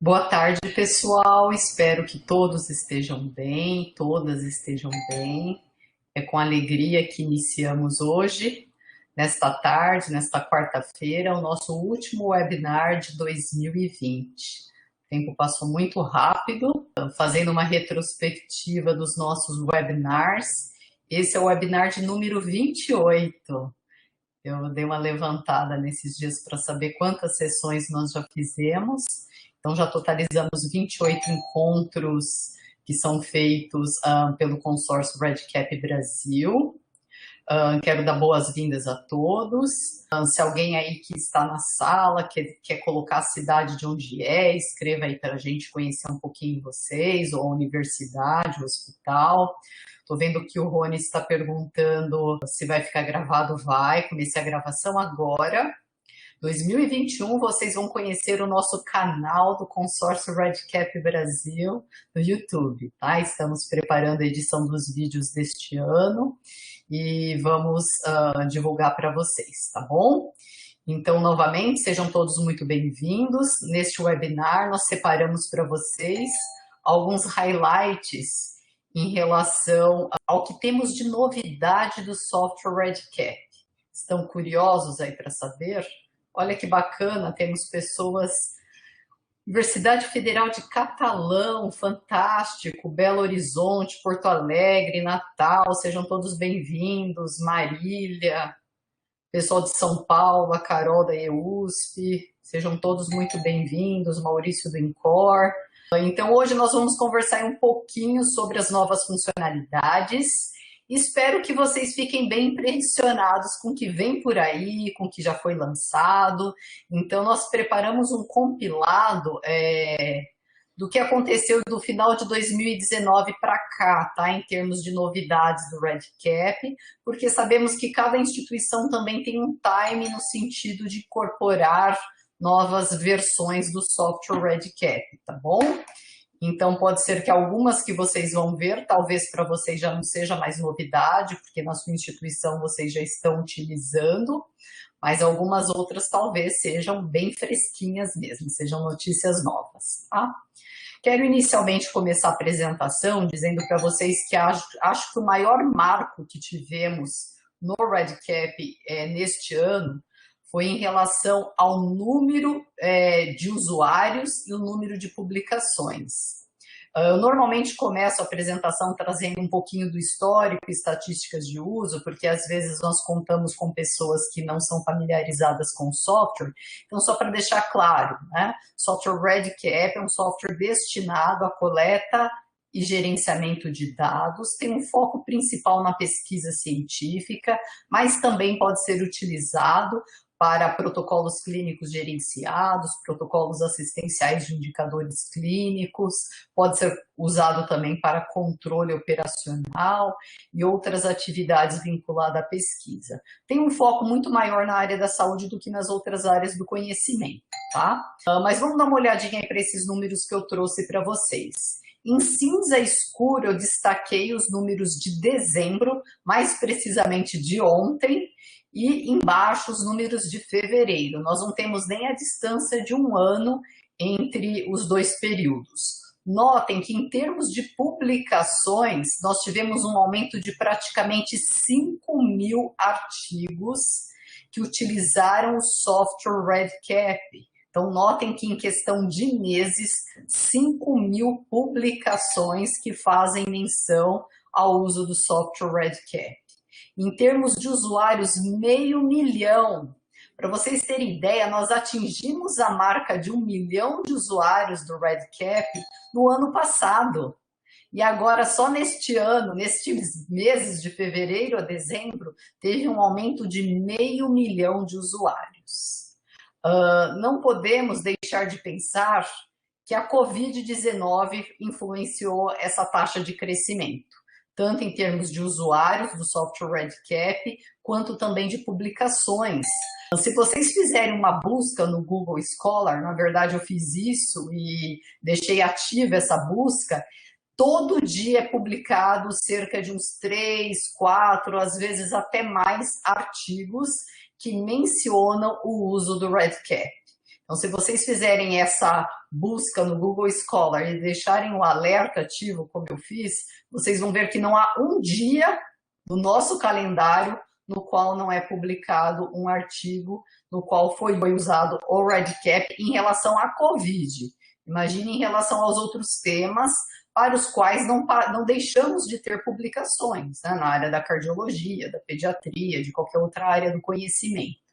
Boa tarde, pessoal. Espero que todos estejam bem, todas estejam bem. É com alegria que iniciamos hoje, nesta tarde, nesta quarta-feira, o nosso último webinar de 2020. O tempo passou muito rápido, fazendo uma retrospectiva dos nossos webinars. Esse é o webinar de número 28. Eu dei uma levantada nesses dias para saber quantas sessões nós já fizemos. Então, já totalizamos 28 encontros que são feitos pelo consórcio REDCap Brasil. Quero dar boas-vindas a todos. Se alguém aí que está na sala quer colocar a cidade de onde é, escreva aí para a gente conhecer um pouquinho vocês, ou a universidade, o hospital. Estou vendo que o Rony está perguntando se vai ficar gravado. Vai, comecei a gravação agora. 2021, vocês vão conhecer o nosso canal do Consórcio REDCap Brasil no YouTube, tá? Estamos preparando a edição dos vídeos deste ano e vamos divulgar para vocês, tá bom? Então, novamente, sejam todos muito bem-vindos. Neste webinar, nós separamos para vocês alguns highlights em relação ao que temos de novidade do software REDCap. Estão curiosos aí para saber? Olha que bacana, temos pessoas... Universidade Federal de Catalão, fantástico, Belo Horizonte, Porto Alegre, Natal, sejam todos bem-vindos, Marília, pessoal de São Paulo, a Carol da EUSP, sejam todos muito bem-vindos, Maurício do INCOR. Então hoje nós vamos conversar um pouquinho sobre as novas funcionalidades. Espero que vocês fiquem bem impressionados com o que vem por aí, com o que já foi lançado. Então, nós preparamos um compilado do que aconteceu do final de 2019 para cá, tá? Em termos de novidades do REDCap, porque sabemos que cada instituição também tem um time no sentido de incorporar novas versões do software REDCap, tá bom? Então, pode ser que algumas que vocês vão ver, talvez para vocês já não seja mais novidade, porque na sua instituição vocês já estão utilizando, mas algumas outras talvez sejam bem fresquinhas mesmo, sejam notícias novas, tá? Quero inicialmente começar a apresentação dizendo para vocês que acho que o maior marco que tivemos no REDCap neste ano foi em relação ao número de usuários e o número de publicações. Eu normalmente começo a apresentação trazendo um pouquinho do histórico e estatísticas de uso, porque às vezes nós contamos com pessoas que não são familiarizadas com o software. Então, só para deixar claro, né? Software REDCap é um software destinado à coleta e gerenciamento de dados, tem um foco principal na pesquisa científica, mas também pode ser utilizado para protocolos clínicos gerenciados, protocolos assistenciais de indicadores clínicos, pode ser usado também para controle operacional e outras atividades vinculadas à pesquisa. Tem um foco muito maior na área da saúde do que nas outras áreas do conhecimento, tá? Mas vamos dar uma olhadinha aí para esses números que eu trouxe para vocês. Em cinza escuro, eu destaquei os números de dezembro, mais precisamente de ontem, e embaixo os números de fevereiro. Nós não temos nem a distância de um ano entre os dois períodos. Notem que em termos de publicações, nós tivemos um aumento de praticamente 5.000 artigos que utilizaram o software REDCap. Então, notem que em questão de meses, 5.000 publicações que fazem menção ao uso do software REDCap. Em termos de usuários, 500 mil. Para vocês terem ideia, nós atingimos a marca de 1 milhão de usuários do REDCap no ano passado. E agora, só neste ano, nestes meses de fevereiro a dezembro, teve um aumento de 500 mil de usuários. Não podemos deixar de pensar que a Covid-19 influenciou essa taxa de crescimento, tanto em termos de usuários do software REDCap, quanto também de publicações. Se vocês fizerem uma busca no Google Scholar, na verdade eu fiz isso e deixei ativa essa busca, todo dia é publicado cerca de uns 3, 4, às vezes até mais artigos que mencionam o uso do REDCap. Então, se vocês fizerem essa busca no Google Scholar e deixarem o alerta ativo, como eu fiz, vocês vão ver que não há um dia no nosso calendário no qual não é publicado um artigo no qual foi usado o REDCap em relação à Covid. Imagine em relação aos outros temas para os quais não deixamos de ter publicações, né, na área da cardiologia, da pediatria, de qualquer outra área do conhecimento.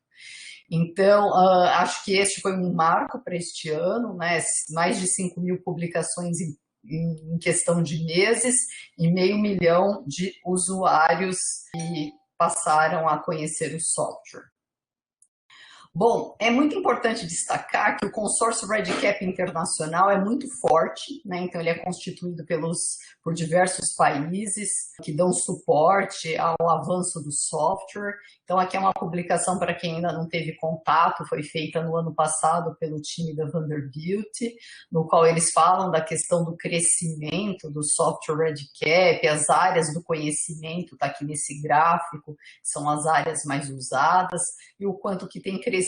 Então, acho que este foi um marco para este ano, né? Mais de 5.000 publicações em questão de meses e 500 mil de usuários que passaram a conhecer o software. Bom, é muito importante destacar que o consórcio REDCap internacional é muito forte, né? Então ele é constituído por diversos países que dão suporte ao avanço do software. Então aqui é uma publicação para quem ainda não teve contato, foi feita no ano passado pelo time da Vanderbilt, no qual eles falam da questão do crescimento do software REDCap, as áreas do conhecimento, está aqui nesse gráfico, são as áreas mais usadas, e o quanto que tem crescido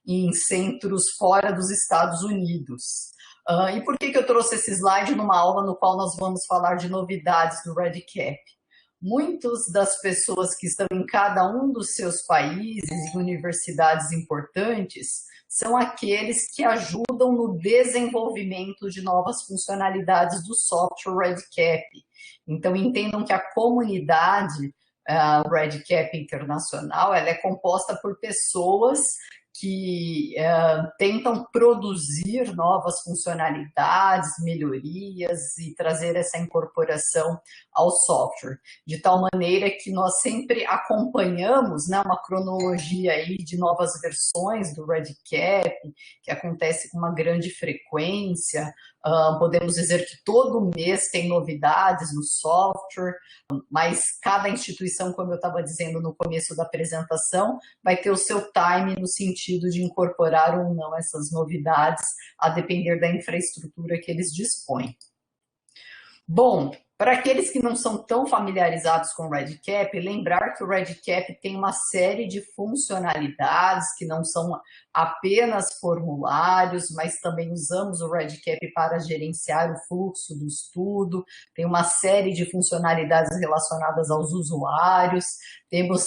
em centros fora dos Estados Unidos. E por que eu trouxe esse slide numa aula no qual nós vamos falar de novidades do REDCap? Muitas das pessoas que estão em cada um dos seus países e universidades importantes são aqueles que ajudam no desenvolvimento de novas funcionalidades do software REDCap. Então entendam que a comunidade REDCap internacional, ela é composta por pessoas que tentam produzir novas funcionalidades, melhorias e trazer essa incorporação ao software, de tal maneira que nós sempre acompanhamos, né, uma cronologia aí de novas versões do REDCap, que acontece com uma grande frequência. Podemos dizer que todo mês tem novidades no software, mas cada instituição, como eu estava dizendo no começo da apresentação, vai ter o seu time no sentido de incorporar ou não essas novidades, a depender da infraestrutura que eles dispõem. Bom, para aqueles que não são tão familiarizados com o REDCap, lembrar que o REDCap tem uma série de funcionalidades que não são apenas formulários, mas também usamos o REDCap para gerenciar o fluxo do estudo, tem uma série de funcionalidades relacionadas aos usuários, temos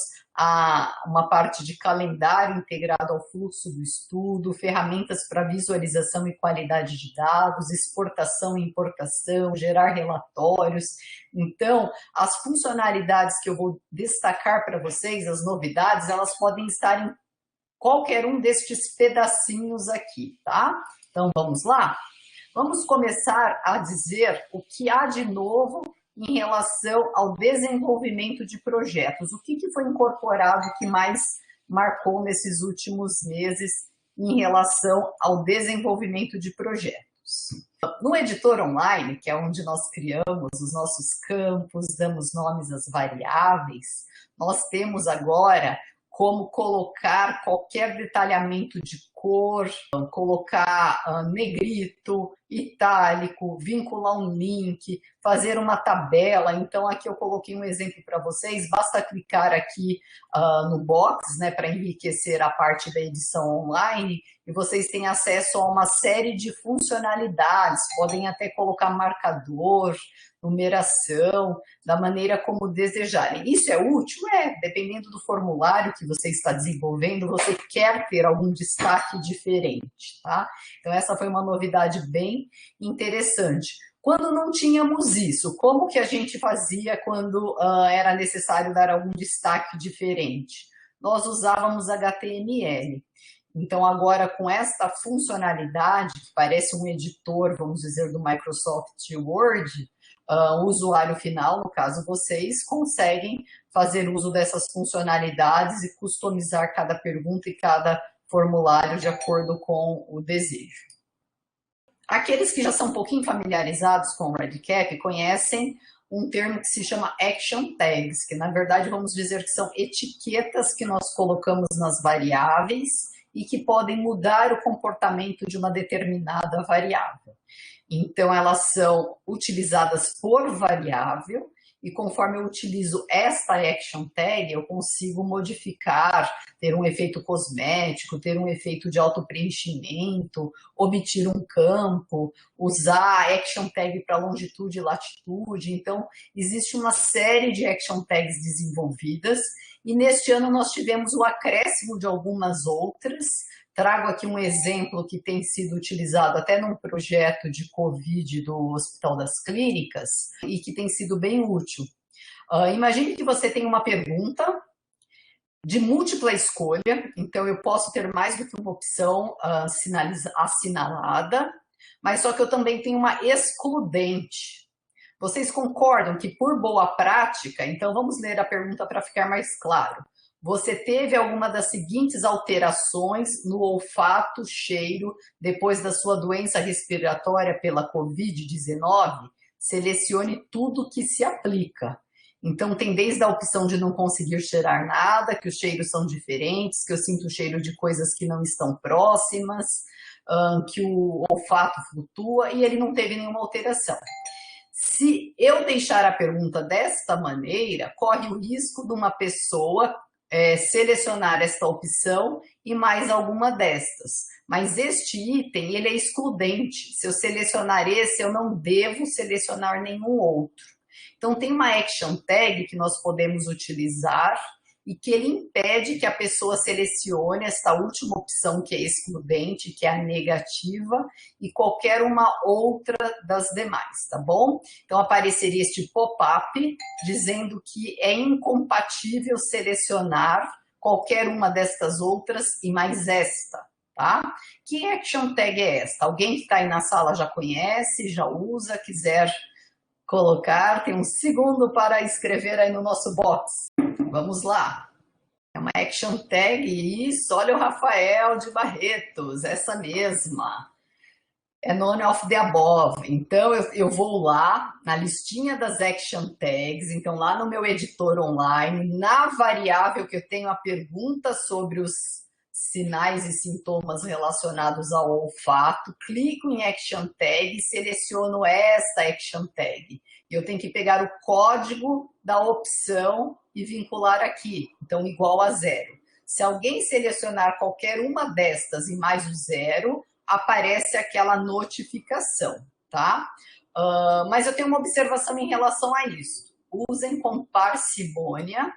uma parte de calendário integrado ao fluxo do estudo, ferramentas para visualização e qualidade de dados, exportação e importação, gerar relatórios. Então, as funcionalidades que eu vou destacar para vocês, as novidades, elas podem estar em qualquer um destes pedacinhos aqui, tá? Então, vamos lá? Vamos começar a dizer o que há de novo em relação ao desenvolvimento de projetos. O que foi incorporado que mais marcou nesses últimos meses em relação ao desenvolvimento de projetos? No editor online, que é onde nós criamos os nossos campos, damos nomes às variáveis, nós temos agora como colocar qualquer detalhamento de cor, colocar negrito, itálico, vincular um link, fazer uma tabela. Então aqui eu coloquei um exemplo para vocês, basta clicar aqui no box, né, para enriquecer a parte da edição online, e vocês têm acesso a uma série de funcionalidades, podem até colocar marcador, numeração, da maneira como desejarem. Isso é útil? Dependendo do formulário que você está desenvolvendo, você quer ter algum destaque diferente, tá? Então essa foi uma novidade bem interessante. Quando não tínhamos isso, como que a gente fazia quando era necessário dar algum destaque diferente? Nós usávamos HTML. Então, agora, com esta funcionalidade, que parece um editor, vamos dizer, do Microsoft Word, o usuário final, no caso vocês, conseguem fazer uso dessas funcionalidades e customizar cada pergunta e cada formulário de acordo com o desejo. Aqueles que já são um pouquinho familiarizados com o REDCap conhecem um termo que se chama Action Tags, que na verdade vamos dizer que são etiquetas que nós colocamos nas variáveis e que podem mudar o comportamento de uma determinada variável. Então, elas são utilizadas por variável e conforme eu utilizo esta action tag, eu consigo modificar, ter um efeito cosmético, ter um efeito de auto-preenchimento, omitir um campo, usar a action tag para longitude e latitude. Então, existe uma série de action tags desenvolvidas e neste ano nós tivemos o acréscimo de algumas outras. Trago aqui um exemplo que tem sido utilizado até num projeto de Covid do Hospital das Clínicas e que tem sido bem útil. Imagine que você tem uma pergunta de múltipla escolha, então eu posso ter mais do que uma opção assinalada, mas só que eu também tenho uma excludente. Vocês concordam que por boa prática, então vamos ler a pergunta para ficar mais claro. Você teve alguma das seguintes alterações no olfato, cheiro, depois da sua doença respiratória pela Covid-19? Selecione tudo que se aplica. Então, tem desde a opção de não conseguir cheirar nada, que os cheiros são diferentes, que eu sinto o cheiro de coisas que não estão próximas, que o olfato flutua, e ele não teve nenhuma alteração. Se eu deixar a pergunta desta maneira, corre o risco de uma pessoa selecionar esta opção e mais alguma destas. Mas este item, ele é excludente. Se eu selecionar esse, eu não devo selecionar nenhum outro. Então, tem uma action tag que nós podemos utilizar e que ele impede que a pessoa selecione esta última opção que é excludente, que é a negativa, e qualquer uma outra das demais, tá bom? Então, apareceria este pop-up dizendo que é incompatível selecionar qualquer uma destas outras e mais esta, tá? Que action tag é esta? Alguém que está aí na sala já conhece, já usa, quiser colocar, tem um segundo para escrever aí no nosso box. Vamos lá. É uma action tag, isso, olha o Rafael de Barretos, essa mesma. É none of the above. Então, eu vou lá na listinha das action tags, então lá no meu editor online, na variável que eu tenho a pergunta sobre os sinais e sintomas relacionados ao olfato, clico em action tag e seleciono esta action tag. Eu tenho que pegar o código da opção e vincular aqui, então igual a 0. Se alguém selecionar qualquer uma destas e mais o 0, aparece aquela notificação, tá? Mas eu tenho uma observação em relação a isso. Usem com parcimônia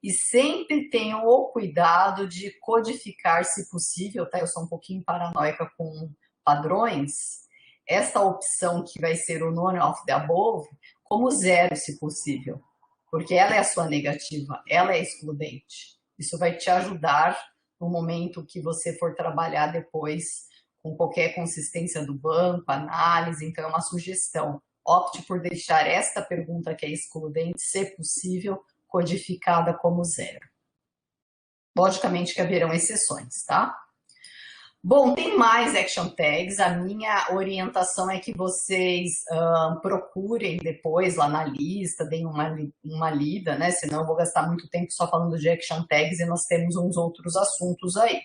e sempre tenham o cuidado de codificar, se possível, tá? Eu sou um pouquinho paranoica com padrões. Esta opção que vai ser o none of the above, como 0, se possível, porque ela é a sua negativa, ela é excludente. Isso vai te ajudar no momento que você for trabalhar depois com qualquer consistência do banco, análise, então é uma sugestão. Opte por deixar esta pergunta que é excludente, se possível, codificada como 0. Logicamente que haverão exceções, tá? Bom, tem mais action tags. A minha orientação é que vocês procurem depois lá na lista, deem uma lida, né? Senão eu vou gastar muito tempo só falando de action tags e nós temos uns outros assuntos aí.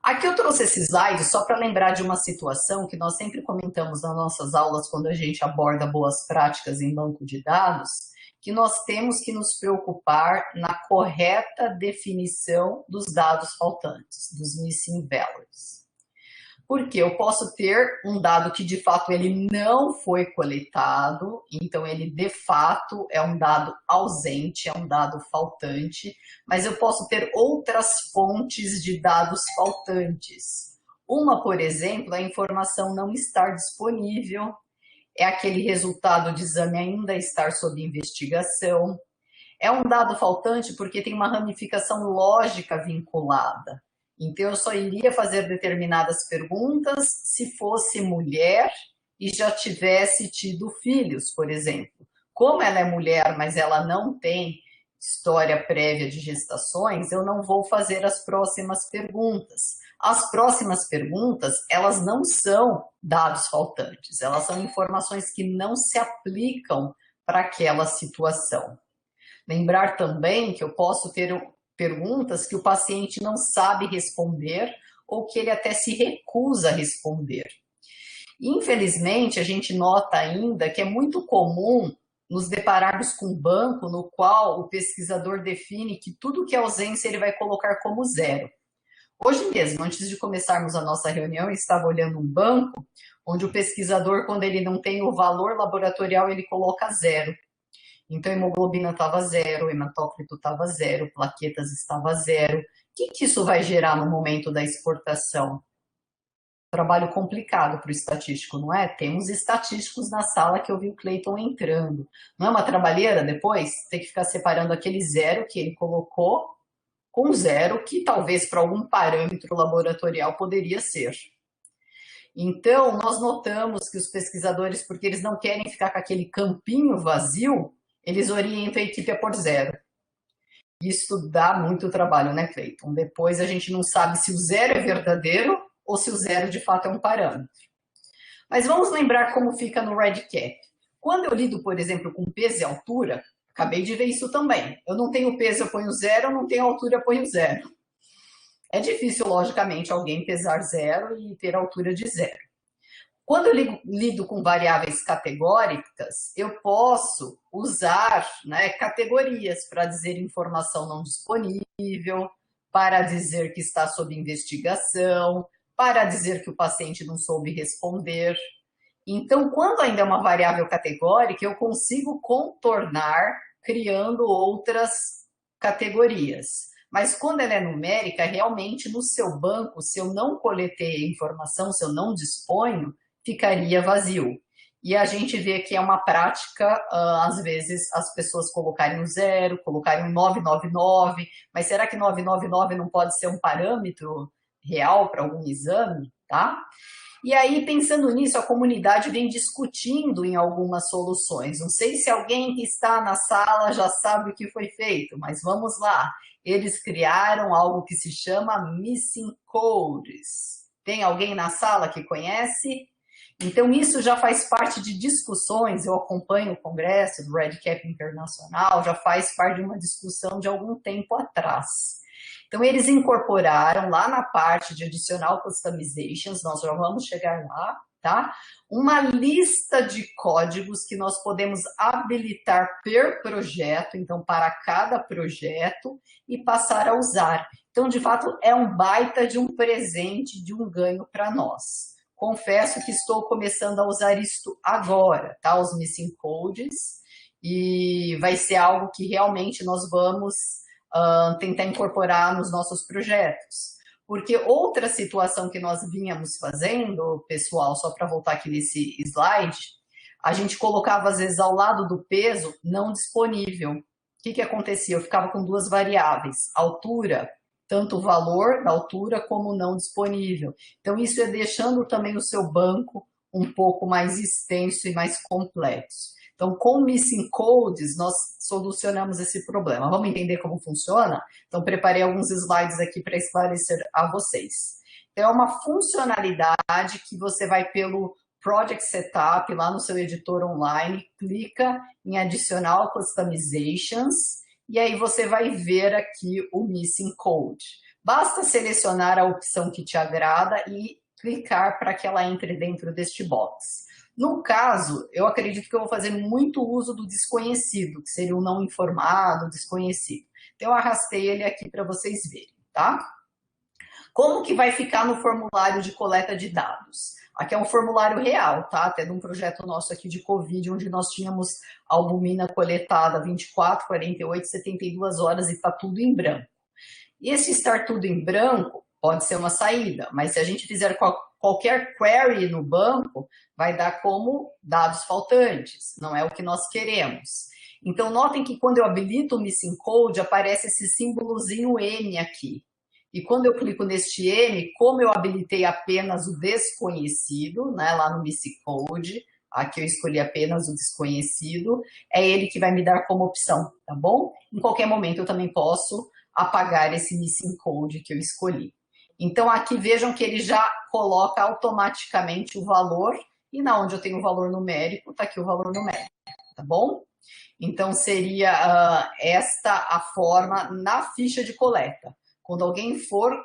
Aqui eu trouxe esse slide só para lembrar de uma situação que nós sempre comentamos nas nossas aulas quando a gente aborda boas práticas em banco de dados, que nós temos que nos preocupar na correta definição dos dados faltantes, dos missing values. Porque eu posso ter um dado que de fato ele não foi coletado, então ele de fato é um dado ausente, é um dado faltante, mas eu posso ter outras fontes de dados faltantes. Uma, por exemplo, a informação não estar disponível, é aquele resultado de exame ainda estar sob investigação. É um dado faltante porque tem uma ramificação lógica vinculada. Então, eu só iria fazer determinadas perguntas se fosse mulher e já tivesse tido filhos, por exemplo. Como ela é mulher, mas ela não tem história prévia de gestações, eu não vou fazer as próximas perguntas. As próximas perguntas, elas não são dados faltantes, elas são informações que não se aplicam para aquela situação. Lembrar também que eu posso ter perguntas que o paciente não sabe responder ou que ele até se recusa a responder. Infelizmente, a gente nota ainda que é muito comum nos depararmos com um banco no qual o pesquisador define que tudo que é ausência ele vai colocar como zero. Hoje mesmo, antes de começarmos a nossa reunião, eu estava olhando um banco onde o pesquisador, quando ele não tem o valor laboratorial, ele coloca zero. Então, hemoglobina estava zero, hematócrito estava zero, plaquetas estava zero. O que isso vai gerar no momento da exportação? Trabalho complicado para o estatístico, não é? Temos estatísticos na sala que eu vi o Cleiton entrando. Não é uma trabalheira depois? Ter que ficar separando aquele zero que ele colocou com zero que talvez para algum parâmetro laboratorial poderia ser. Então, nós notamos que os pesquisadores, porque eles não querem ficar com aquele campinho vazio, eles orientam a equipe a pôr zero. Isso dá muito trabalho, né, Cleiton? Depois a gente não sabe se o zero é verdadeiro ou se o zero de fato é um parâmetro. Mas vamos lembrar como fica no REDCap. Quando eu lido, por exemplo, com peso e altura, acabei de ver isso também. Eu não tenho peso, eu ponho zero, eu não tenho altura, eu ponho zero. É difícil, logicamente, alguém pesar zero e ter altura de zero. Quando eu lido com variáveis categóricas, eu posso usar, né, categorias para dizer informação não disponível, para dizer que está sob investigação, para dizer que o paciente não soube responder. Então, quando ainda é uma variável categórica, eu consigo contornar criando outras categorias. Mas quando ela é numérica, realmente no seu banco, se eu não coletei a informação, se eu não disponho, ficaria vazio. E a gente vê que é uma prática, às vezes, as pessoas colocarem um zero, colocarem um 999, mas será que 999 não pode ser um parâmetro real para algum exame, tá? E aí, pensando nisso, a comunidade vem discutindo em algumas soluções. Não sei se alguém que está na sala já sabe o que foi feito, mas vamos lá. Eles criaram algo que se chama Missing Codes. Tem alguém na sala que conhece? Então, isso já faz parte de discussões, eu acompanho o congresso do REDCap Internacional, já faz parte de uma discussão de algum tempo atrás. Então, eles incorporaram lá na parte de Additional Customizations, nós já vamos chegar lá, tá? Uma lista de códigos que nós podemos habilitar per projeto, então, para cada projeto, e passar a usar. Então, de fato, é um baita de um presente, de um ganho para nós. Confesso que estou começando a usar isto agora, tá? Os Missing Codes, e vai ser algo que realmente nós vamos tentar incorporar nos nossos projetos. Porque outra situação que nós vínhamos fazendo, pessoal, só para voltar aqui nesse slide, a gente colocava às vezes ao lado do peso não disponível. O que acontecia? Eu ficava com duas variáveis, altura, tanto o valor da altura como não disponível. Então isso é deixando também o seu banco um pouco mais extenso e mais complexo. Então, com Missing Codes, nós solucionamos esse problema. Vamos entender como funciona? Então, preparei alguns slides aqui para esclarecer a vocês. Então, é uma funcionalidade que você vai pelo Project Setup, lá no seu editor online, clica em Additional Customizations, e aí você vai ver aqui o Missing Code. Basta selecionar a opção que te agrada e clicar para que ela entre dentro deste box. No caso, eu acredito que eu vou fazer muito uso do desconhecido, que seria o não informado, desconhecido. Então, eu arrastei ele aqui para vocês verem, tá? Como que vai ficar no formulário de coleta de dados? Aqui é um formulário real, tá? Até de um projeto nosso aqui de Covid, onde nós tínhamos albumina coletada 24, 48, 72 horas e está tudo em branco. E esse estar tudo em branco pode ser uma saída, mas se a gente fizer qualquer query no banco, vai dar como dados faltantes, não é o que nós queremos. Então, notem que quando eu habilito o Missing Code, aparece esse símbolozinho M aqui. E quando eu clico neste M, como eu habilitei apenas o desconhecido, né, lá no Missing Code, aqui eu escolhi apenas o desconhecido, é ele que vai me dar como opção, tá bom? Em qualquer momento eu também posso apagar esse Missing Code que eu escolhi. Então, aqui vejam que ele já coloca automaticamente o valor, e na onde eu tenho o valor numérico, está aqui o valor numérico, tá bom? Então, seria esta a forma na ficha de coleta. Quando alguém for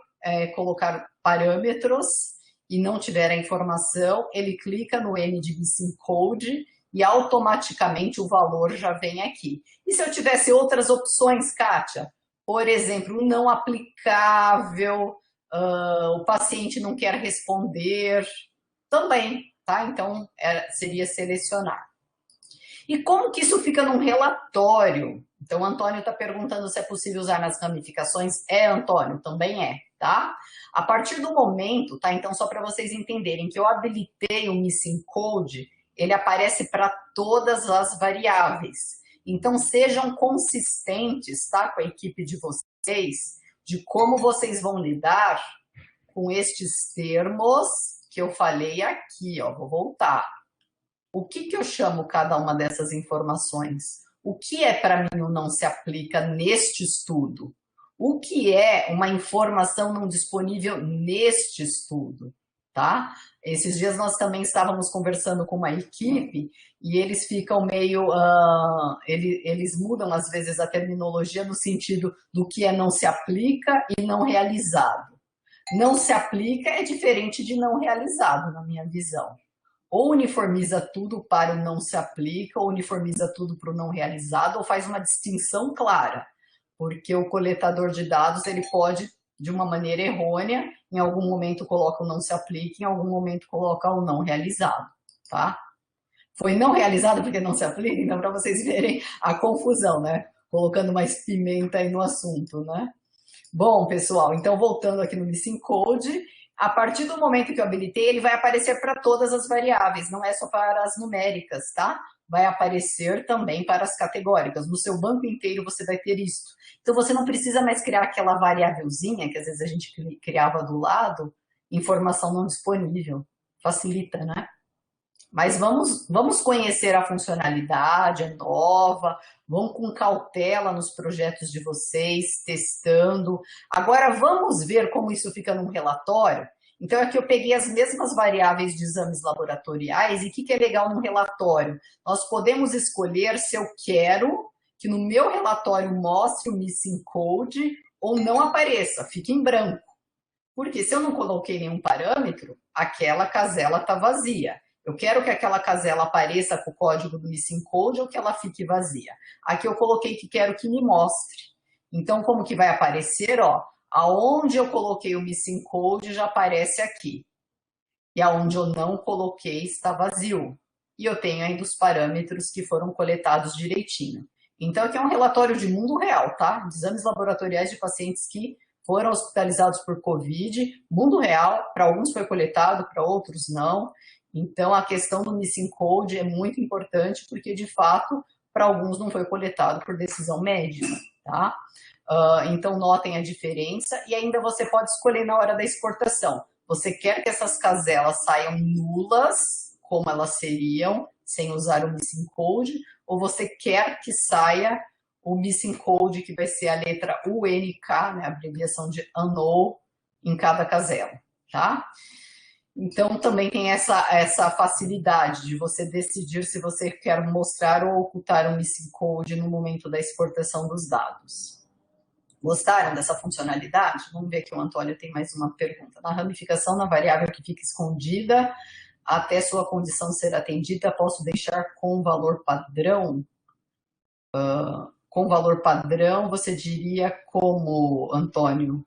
colocar parâmetros e não tiver a informação, ele clica no M de Missing Code e automaticamente o valor já vem aqui. E se eu tivesse outras opções, Kátia? Por exemplo, não aplicável, o paciente não quer responder, também, tá? Então, seria selecionar. E como que isso fica num relatório? Então, o Antônio está perguntando se é possível usar nas ramificações. É, Antônio, também é, tá? A partir do momento, tá? Então, só para vocês entenderem que eu habilitei o Missing Code, ele aparece para todas as variáveis. Então, sejam consistentes, tá? Com a equipe de vocês, de como vocês vão lidar com estes termos que eu falei aqui, ó. Vou voltar. O que eu chamo cada uma dessas informações? O que é para mim o não se aplica neste estudo? O que é uma informação não disponível neste estudo? Tá? Esses dias nós também estávamos conversando com uma equipe e eles ficam meio... eles mudam às vezes a terminologia no sentido do que é não se aplica e não realizado. Não se aplica é diferente de não realizado, na minha visão. Ou uniformiza tudo para o não se aplica, ou uniformiza tudo para o não realizado, ou faz uma distinção clara, porque o coletador de dados ele pode, de uma maneira errônea, em algum momento coloca o não se aplica, em algum momento coloca o não realizado, tá? Foi não realizado porque não se aplica, então para vocês verem a confusão, né? Colocando mais pimenta aí no assunto, né? Bom, pessoal, então voltando aqui no Missing Code, a partir do momento que eu habilitei, ele vai aparecer para todas as variáveis, não é só para as numéricas, tá? Vai aparecer também para as categóricas. No seu banco inteiro você vai ter isso. Então você não precisa mais criar aquela variávelzinha que às vezes a gente criava do lado, informação não disponível. Facilita, né? Mas vamos conhecer a funcionalidade, é nova, vão com cautela nos projetos de vocês, testando. Agora vamos ver como isso fica num relatório. Então aqui eu peguei as mesmas variáveis de exames laboratoriais e o que é legal no relatório? Nós podemos escolher se eu quero que no meu relatório mostre o Missing Code ou não apareça, fique em branco. Porque se eu não coloquei nenhum parâmetro, aquela casela está vazia. Eu quero que aquela casela apareça com o código do Missing Code ou que ela fique vazia. Aqui eu coloquei que quero que me mostre. Então, como que vai aparecer? Ó, aonde eu coloquei o Missing Code já aparece aqui. E aonde eu não coloquei está vazio. E eu tenho ainda os parâmetros que foram coletados direitinho. Então, aqui é um relatório de mundo real, tá? De exames laboratoriais de pacientes que foram hospitalizados por Covid, mundo real, para alguns foi coletado, para outros não. Então, a questão do Missing Code é muito importante, porque, de fato, para alguns não foi coletado por decisão médica, tá? Então, notem a diferença. E ainda você pode escolher na hora da exportação. Você quer que essas caselas saiam nulas, como elas seriam, sem usar o Missing Code, ou você quer que saia o Missing Code, que vai ser a letra UNK, né, a abreviação de Unknown, em cada casela, tá? Então, também tem essa facilidade de você decidir se você quer mostrar ou ocultar o Missing Code no momento da exportação dos dados. Gostaram dessa funcionalidade? Vamos ver aqui, o Antônio tem mais uma pergunta. Na ramificação, na variável que fica escondida, até sua condição ser atendida, posso deixar com valor padrão? Com valor padrão, você diria como, Antônio?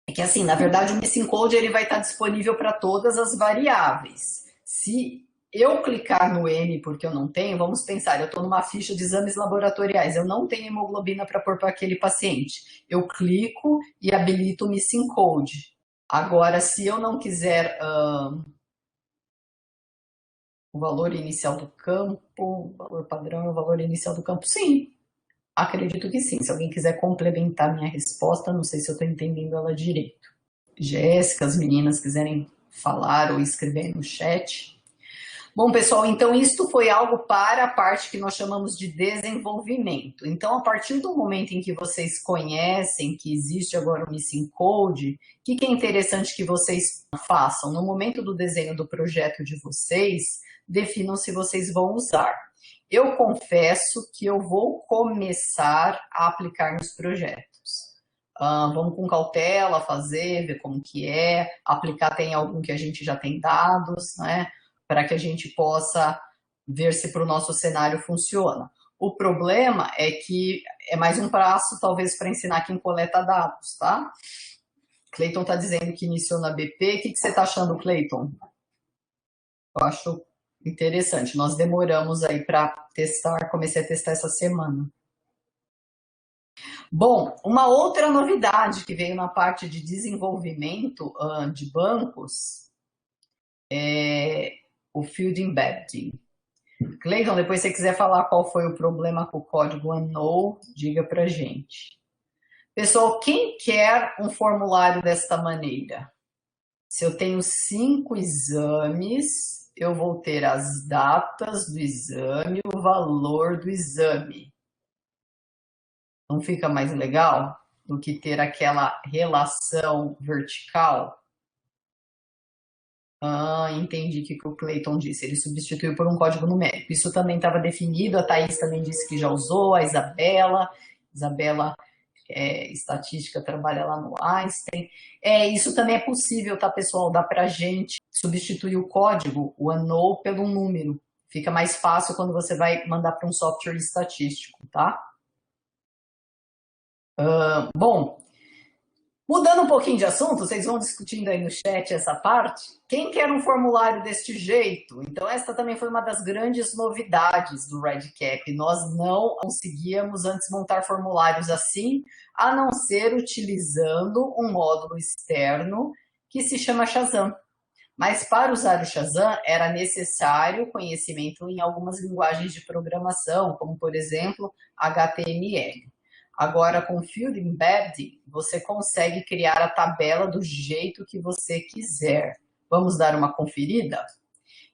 É que assim, na verdade, o Missing Code ele vai estar disponível para todas as variáveis. Se eu clicar no M porque eu não tenho, vamos pensar, eu estou numa ficha de exames laboratoriais, eu não tenho hemoglobina para pôr para aquele paciente. Eu clico e habilito o Missing Code. Agora, se eu não quiser o valor inicial do campo, o valor padrão é o valor inicial do campo, sim. Acredito que sim. Se alguém quiser complementar minha resposta, não sei se eu estou entendendo ela direito. Jéssica, as meninas quiserem falar ou escrever no chat. Bom, pessoal, então isto foi algo para a parte que nós chamamos de desenvolvimento. Então, a partir do momento em que vocês conhecem que existe agora o Missing Code, o que é interessante que vocês façam? No momento do desenho do projeto de vocês, definam se vocês vão usar. Eu confesso que eu vou começar a aplicar nos projetos. Vamos com cautela fazer, ver como que é, aplicar tem algum que a gente já tem dados, né? Para que a gente possa ver se para o nosso cenário funciona. O problema é que é mais um prazo, talvez, para ensinar quem coleta dados, tá? Cleiton está dizendo que iniciou na BP. O que você está achando, Cleiton? Eu acho interessante. Nós demoramos aí para testar, comecei a testar essa semana. Bom, uma outra novidade que veio na parte de desenvolvimento de bancos é o Field Embedding. Cleiton, depois se você quiser falar qual foi o problema com o código unknown, diga pra gente. Pessoal, quem quer um formulário desta maneira? Se eu tenho 5 exames, eu vou ter as datas do exame, o valor do exame. Não fica mais legal do que ter aquela relação vertical? Ah, entendi o que o Cleiton disse. Ele substituiu por um código numérico. Isso também estava definido, a Thaís também disse que já usou, a Isabela. Isabela estatística, trabalha lá no Einstein. Isso também é possível, tá, pessoal? Dá pra gente substituir o código, o unknown, pelo número. Fica mais fácil quando você vai mandar para um software estatístico, tá? Bom, mudando um pouquinho de assunto, vocês vão discutindo aí no chat essa parte. Quem quer um formulário deste jeito? Então, esta também foi uma das grandes novidades do REDCap. Nós não conseguíamos antes montar formulários assim, a não ser utilizando um módulo externo que se chama Shazam. Mas para usar o Shazam era necessário conhecimento em algumas linguagens de programação, como por exemplo HTML. Agora, com Field Embedding, você consegue criar a tabela do jeito que você quiser. Vamos dar uma conferida?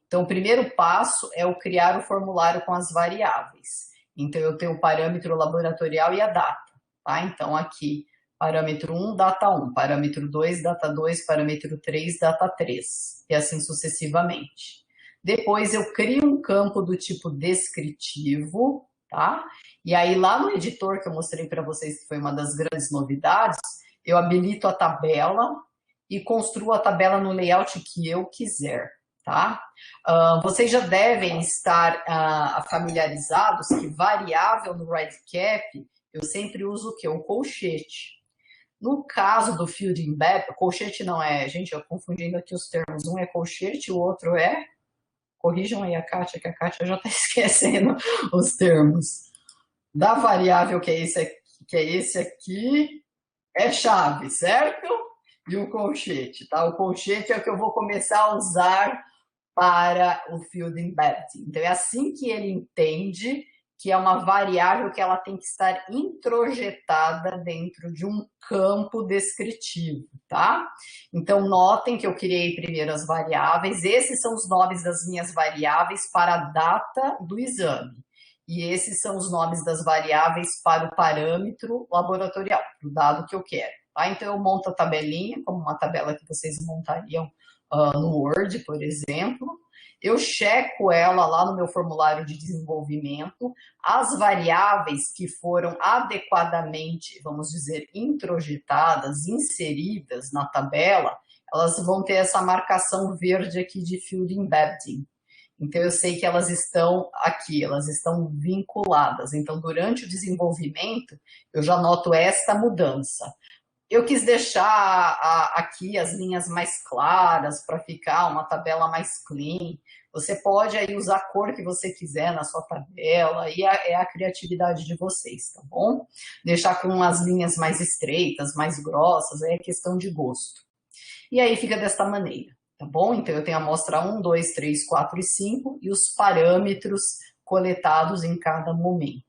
Então, o primeiro passo é o criar o formulário com as variáveis. Então, eu tenho o parâmetro laboratorial e a data. Tá? Então, aqui, parâmetro 1, data 1, parâmetro 2, data 2, parâmetro 3, data 3, e assim sucessivamente. Depois, eu crio um campo do tipo descritivo, tá? E aí, lá no editor que eu mostrei para vocês, que foi uma das grandes novidades, eu habilito a tabela e construo a tabela no layout que eu quiser, tá? Vocês já devem estar familiarizados que variável no REDCap, eu sempre uso o quê? Um colchete. No caso do Field Embed, colchete não é, gente, eu confundindo aqui os termos, um é colchete, o outro é, corrijam aí a Kátia, que a Kátia já está esquecendo os termos. Da variável que é esse aqui, é chave, certo? E o colchete, tá? O colchete é o que eu vou começar a usar para o Field Embedding. Então, é assim que ele entende que é uma variável que ela tem que estar introjetada dentro de um campo descritivo, tá? Então, notem que eu criei primeiro as variáveis. Esses são os nomes das minhas variáveis para a data do exame. E esses são os nomes das variáveis para o parâmetro laboratorial, o dado que eu quero. Tá? Então, eu monto a tabelinha, como uma tabela que vocês montariam no Word, por exemplo. Eu checo ela lá no meu formulário de desenvolvimento. As variáveis que foram adequadamente, vamos dizer, introjetadas, inseridas na tabela, elas vão ter essa marcação verde aqui de Field Embedding. Então, eu sei que elas estão aqui, elas estão vinculadas. Então, durante o desenvolvimento, eu já noto esta mudança. Eu quis deixar aqui as linhas mais claras para ficar uma tabela mais clean. Você pode aí usar a cor que você quiser na sua tabela e é a criatividade de vocês, tá bom? Deixar com as linhas mais estreitas, mais grossas, aí é questão de gosto. E aí fica desta maneira, tá bom? Então eu tenho a amostra 1, 2, 3, 4 e 5 e os parâmetros coletados em cada momento.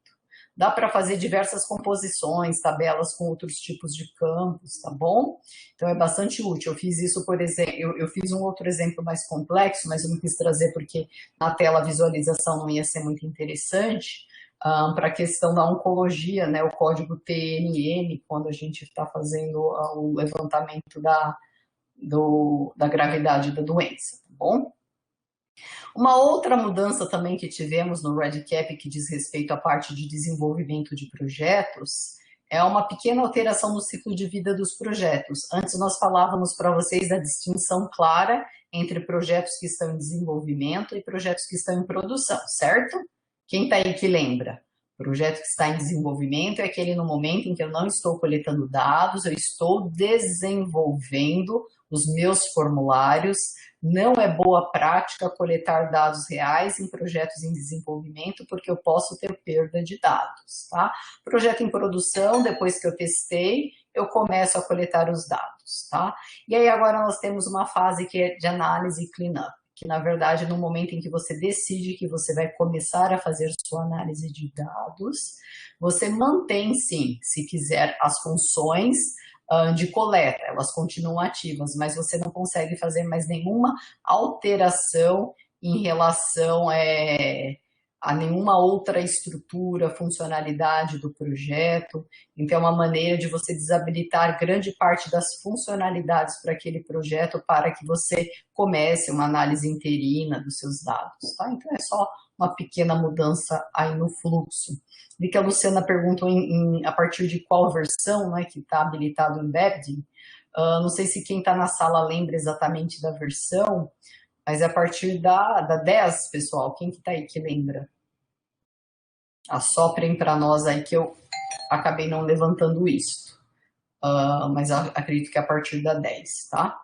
Dá para fazer diversas composições, tabelas com outros tipos de campos, tá bom? Então é bastante útil. Eu fiz isso, por exemplo, eu fiz um outro exemplo mais complexo, mas eu não quis trazer porque na tela a visualização não ia ser muito interessante, para a questão da oncologia, né? O código TNM, quando a gente está fazendo o levantamento da gravidade da doença, tá bom? Uma outra mudança também que tivemos no REDCap que diz respeito à parte de desenvolvimento de projetos é uma pequena alteração no ciclo de vida dos projetos. Antes nós falávamos para vocês da distinção clara entre projetos que estão em desenvolvimento e projetos que estão em produção, certo? Quem está aí que lembra? Projeto que está em desenvolvimento é aquele no momento em que eu não estou coletando dados, eu estou desenvolvendo os meus formulários. Não é boa prática coletar dados reais em projetos em desenvolvimento, porque eu posso ter perda de dados, tá? Projeto em produção, depois que eu testei, eu começo a coletar os dados, tá? E aí agora nós temos uma fase que é de análise e cleanup, que na verdade no momento em que você decide que você vai começar a fazer sua análise de dados, você mantém sim, se quiser, as funções de coleta, elas continuam ativas, mas você não consegue fazer mais nenhuma alteração em relação a nenhuma outra estrutura, funcionalidade do projeto. Então, é uma maneira de você desabilitar grande parte das funcionalidades para aquele projeto para que você comece uma análise interina dos seus dados, tá? Então, é só uma pequena mudança aí no fluxo. Vi que a Luciana perguntou a partir de qual versão, né, que está habilitado o embedding. Não sei se quem está na sala lembra exatamente da versão, mas é a partir da 10, pessoal. Quem que está aí que lembra? Assoprem para nós aí que eu acabei não levantando isso. Mas acredito que é a partir da 10, tá?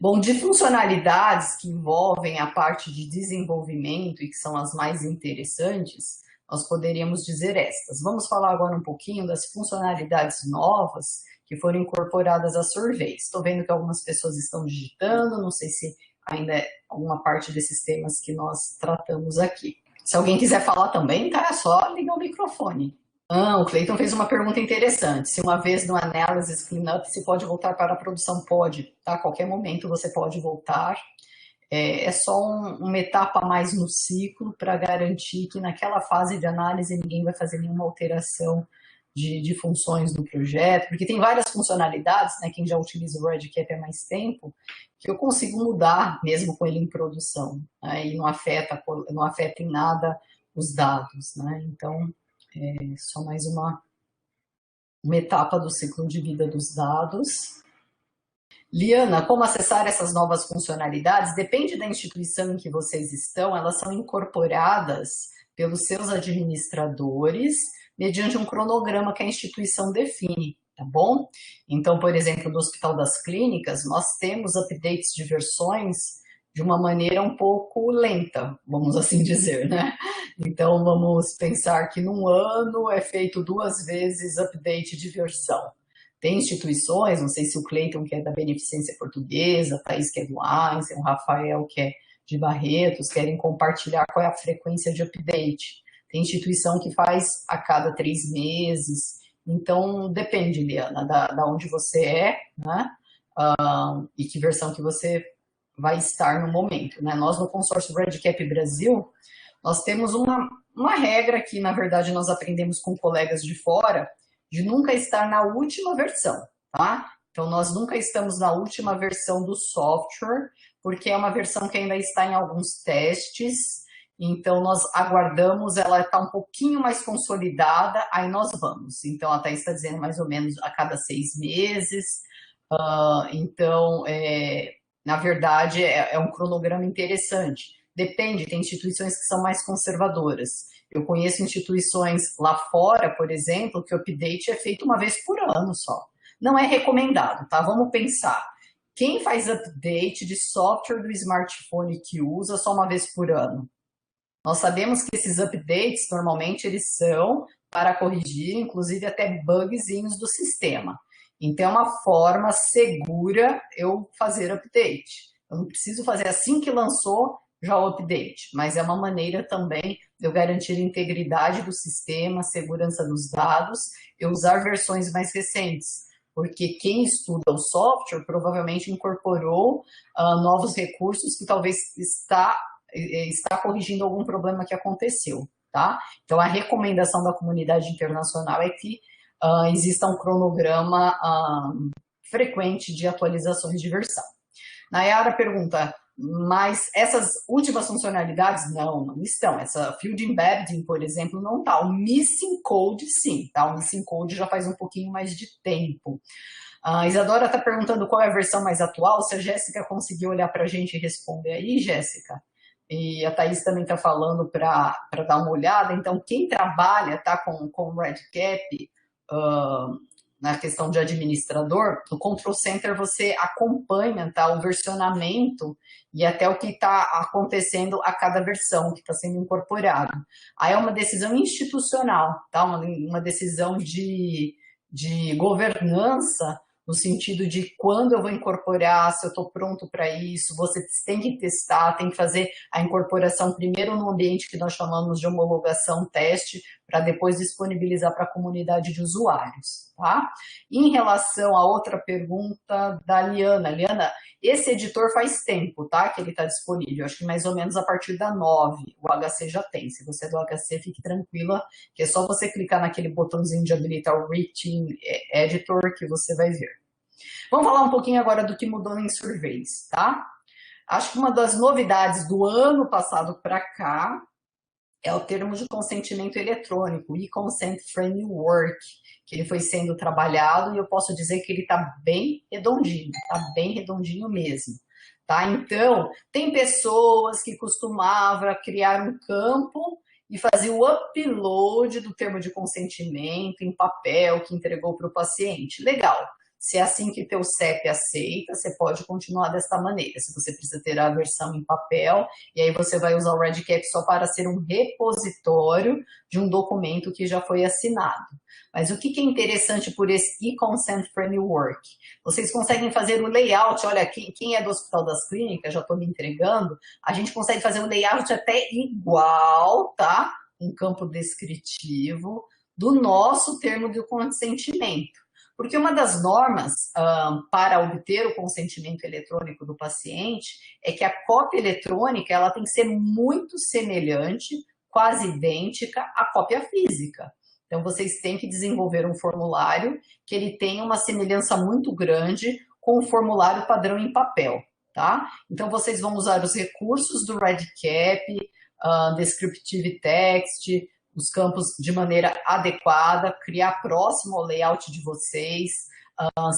Bom, de funcionalidades que envolvem a parte de desenvolvimento e que são as mais interessantes, nós poderíamos dizer estas. Vamos falar agora um pouquinho das funcionalidades novas que foram incorporadas a Surveys. Estou vendo que algumas pessoas estão digitando, não sei se ainda é alguma parte desses temas que nós tratamos aqui. Se alguém quiser falar também, tá? É só ligar o microfone. O Cleiton fez uma pergunta interessante. Se uma vez no Analysis Cleanup se pode voltar para a produção? Pode, tá? A qualquer momento você pode voltar. É só uma etapa a mais no ciclo para garantir que naquela fase de análise ninguém vai fazer nenhuma alteração de funções do projeto, porque tem várias funcionalidades, né, quem já utiliza o REDCap há mais tempo, que eu consigo mudar mesmo com ele em produção, né, e não afeta em nada os dados, né, então é só mais uma etapa do ciclo de vida dos dados. Liana, como acessar essas novas funcionalidades? Depende da instituição em que vocês estão, elas são incorporadas pelos seus administradores mediante um cronograma que a instituição define, tá bom? Então, por exemplo, no Hospital das Clínicas, nós temos updates de versões de uma maneira um pouco lenta, vamos assim dizer, né? Então, vamos pensar que num ano é feito 2 vezes update de versão. Tem instituições, não sei se o Cleiton, que é da Beneficência Portuguesa, a Thaís, que é do Einstein, o Rafael, que é de Barretos, querem compartilhar qual é a frequência de update. Tem instituição que faz a cada 3 meses. Então, depende, Liana, da onde você é, né? E que versão que você vai estar no momento, né? Nós, no consórcio REDCap Brasil, nós temos uma regra que, na verdade, nós aprendemos com colegas de fora, de nunca estar na última versão, tá? Então, nós nunca estamos na última versão do software, porque é uma versão que ainda está em alguns testes, então nós aguardamos ela estar um pouquinho mais consolidada, aí nós vamos. Então, a Thaís está dizendo mais ou menos a cada 6 meses, então, na verdade, é um cronograma interessante. Depende, tem instituições que são mais conservadoras. Eu conheço instituições lá fora, por exemplo, que o update é feito uma vez por ano só. Não é recomendado, tá? Vamos pensar. Quem faz update de software do smartphone que usa só uma vez por ano? Nós sabemos que esses updates, normalmente, eles são para corrigir, inclusive, até bugzinhos do sistema. Então, é uma forma segura eu fazer update. Eu não preciso fazer assim que lançou, já o update, mas é uma maneira também de eu garantir a integridade do sistema, segurança dos dados, eu usar versões mais recentes, porque quem estuda o software provavelmente incorporou novos recursos que talvez está corrigindo algum problema que aconteceu, tá? Então, a recomendação da comunidade internacional é que exista um cronograma frequente de atualizações de versão. Nayara pergunta, Mas essas últimas funcionalidades não estão. Essa Field Embedding, por exemplo, não está. O Missing Code, sim, tá? O Missing Code já faz um pouquinho mais de tempo. A Isadora está perguntando qual é a versão mais atual. Se a Jéssica conseguir olhar para a gente e responder aí, Jéssica. E a Thaís também está falando para dar uma olhada. Então, quem trabalha tá, com o RedCap, na questão de administrador, no Control Center você acompanha tá, o versionamento e até o que está acontecendo a cada versão que está sendo incorporado. Aí é uma decisão institucional, tá? Uma decisão de governança, no sentido de quando eu vou incorporar, se eu estou pronto para isso, você tem que testar, tem que fazer a incorporação primeiro no ambiente que nós chamamos de homologação teste, para depois disponibilizar para a comunidade de usuários, tá? Em relação a outra pergunta da Liana, esse editor faz tempo, tá? Que ele está disponível, acho que mais ou menos a partir da 9, o HC já tem. Se você é do HC, fique tranquila, que é só você clicar naquele botãozinho de habilitar o Written Editor que você vai ver. Vamos falar um pouquinho agora do que mudou em Surveys, tá? Acho que uma das novidades do ano passado para cá é o termo de consentimento eletrônico, o E-Consent Framework, que ele foi sendo trabalhado e eu posso dizer que ele está bem redondinho mesmo. Tá? Então, tem pessoas que costumavam criar um campo e fazer o upload do termo de consentimento em papel que entregou para o paciente. Legal. Se é assim que teu CEP aceita, você pode continuar desta maneira. Se você precisa ter a versão em papel, e aí você vai usar o RedCap só para ser um repositório de um documento que já foi assinado. Mas o que é interessante por esse e-Consent Framework? Vocês conseguem fazer o layout, olha, quem é do Hospital das Clínicas, já estou me entregando, a gente consegue fazer um layout até igual, tá? Um campo descritivo do nosso termo de consentimento. Porque uma das normas para obter o consentimento eletrônico do paciente é que a cópia eletrônica ela tem que ser muito semelhante, quase idêntica à cópia física. Então, vocês têm que desenvolver um formulário que ele tenha uma semelhança muito grande com o formulário padrão em papel, tá? Então, vocês vão usar os recursos do RedCap, Descriptive Text, os campos de maneira adequada, criar próximo ao layout de vocês.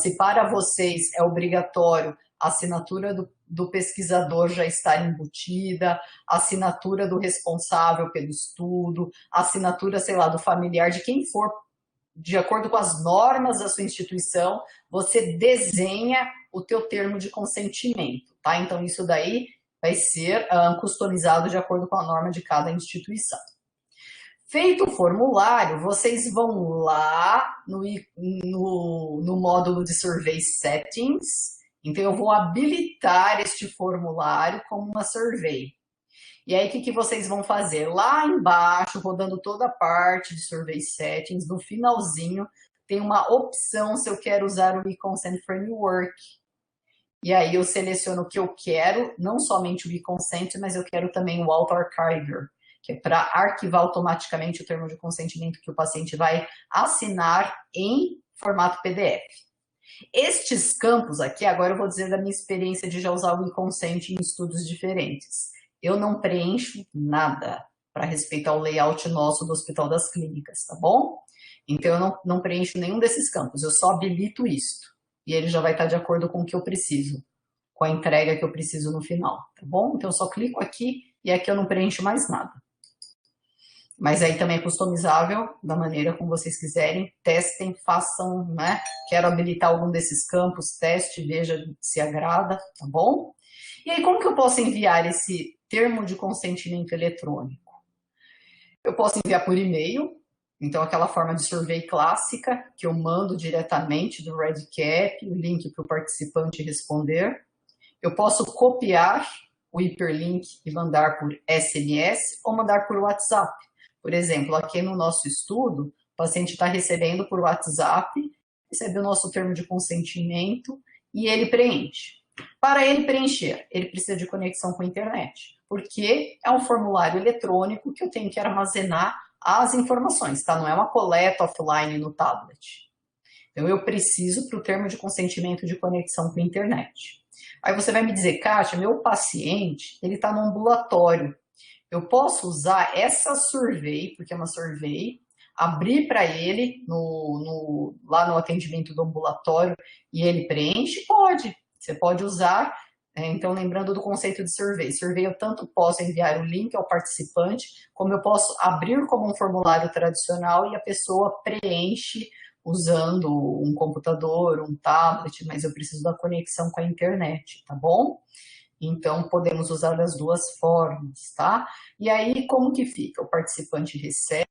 Se para vocês é obrigatório a assinatura do pesquisador já estar embutida, a assinatura do responsável pelo estudo, a assinatura, sei lá, do familiar, de quem for, de acordo com as normas da sua instituição, você desenha o teu termo de consentimento, tá? Então, isso daí vai ser customizado de acordo com a norma de cada instituição. Feito o formulário, vocês vão lá no módulo de Survey Settings. Então, eu vou habilitar este formulário como uma survey. E aí, o que vocês vão fazer? Lá embaixo, rodando toda a parte de Survey Settings, no finalzinho, tem uma opção se eu quero usar o e-Consent Framework. E aí, eu seleciono o que eu quero, não somente o e-Consent, mas eu quero também o Auto-Archiver, que é para arquivar automaticamente o termo de consentimento que o paciente vai assinar em formato PDF. Estes campos aqui, agora eu vou dizer da minha experiência de já usar o e-Consent em estudos diferentes. Eu não preencho nada para respeitar o layout nosso do Hospital das Clínicas, tá bom? Então, eu não preencho nenhum desses campos, eu só habilito isto. E ele já vai estar de acordo com o que eu preciso, com a entrega que eu preciso no final, tá bom? Então, eu só clico aqui e aqui eu não preencho mais nada. Mas aí também é customizável da maneira como vocês quiserem. Testem, façam, né? Quero habilitar algum desses campos, teste, veja se agrada, tá bom? E aí, como que eu posso enviar esse termo de consentimento eletrônico? Eu posso enviar por e-mail, então aquela forma de survey clássica, que eu mando diretamente do RedCap, o link para o participante responder. Eu posso copiar o hiperlink e mandar por SMS ou mandar por WhatsApp. Por exemplo, aqui no nosso estudo, o paciente está recebendo por WhatsApp, recebe o nosso termo de consentimento e ele preenche. Para ele preencher, ele precisa de conexão com a internet, porque é um formulário eletrônico que eu tenho que armazenar as informações, tá? Não é uma coleta offline no tablet. Então, eu preciso para o termo de consentimento de conexão com a internet. Aí você vai me dizer, Kátia, meu paciente, ele está no ambulatório. Eu posso usar essa survey, porque é uma survey, abrir para ele lá no atendimento do ambulatório e ele preenche? Pode. Você pode usar. Então, lembrando do conceito de survey. Survey eu tanto posso enviar o link ao participante, como eu posso abrir como um formulário tradicional e a pessoa preenche usando um computador, um tablet, mas eu preciso da conexão com a internet, tá bom? Então, podemos usar das duas formas, tá? E aí, como que fica? O participante recebe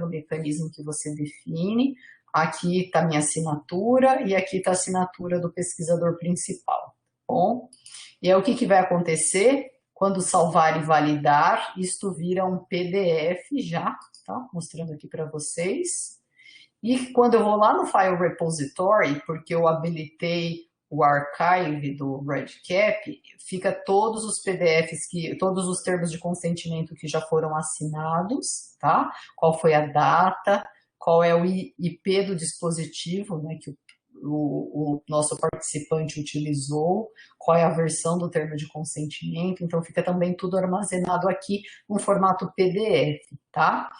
o mecanismo que você define, aqui está minha assinatura e aqui está a assinatura do pesquisador principal, tá bom? E aí, o que, que vai acontecer? Quando salvar e validar, isto vira um PDF já, tá? Mostrando aqui para vocês. E quando eu vou lá no File Repository, porque eu habilitei o archive do REDCap, fica todos os PDFs, todos os termos de consentimento que já foram assinados, tá? Qual foi a data, qual é o IP do dispositivo, né, que o nosso participante utilizou, qual é a versão do termo de consentimento, então fica também tudo armazenado aqui no formato PDF, tá?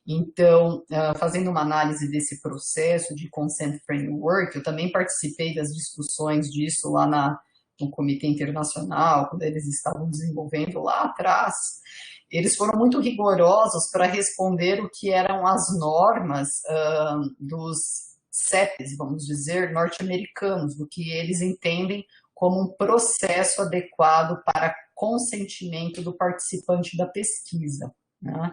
Então, fazendo uma análise desse processo de Consent Framework, eu também participei das discussões disso lá no Comitê Internacional, quando eles estavam desenvolvendo lá atrás. Eles foram muito rigorosos para responder o que eram as normas dos CEPs, vamos dizer, norte-americanos, do que eles entendem como um processo adequado para consentimento do participante da pesquisa, né?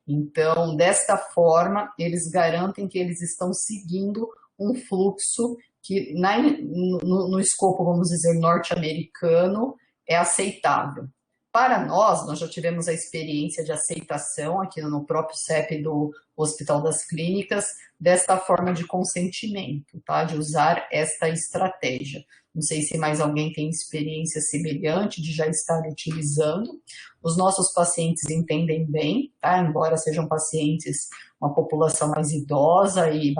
Então, desta forma, eles garantem que eles estão seguindo um fluxo que, no escopo, vamos dizer, norte-americano, é aceitável. Para nós já tivemos a experiência de aceitação aqui no próprio CEP do Hospital das Clínicas, desta forma de consentimento, tá? De usar esta estratégia. Não sei se mais alguém tem experiência semelhante de já estar utilizando. Os nossos pacientes entendem bem, tá? Embora sejam pacientes, uma população mais idosa e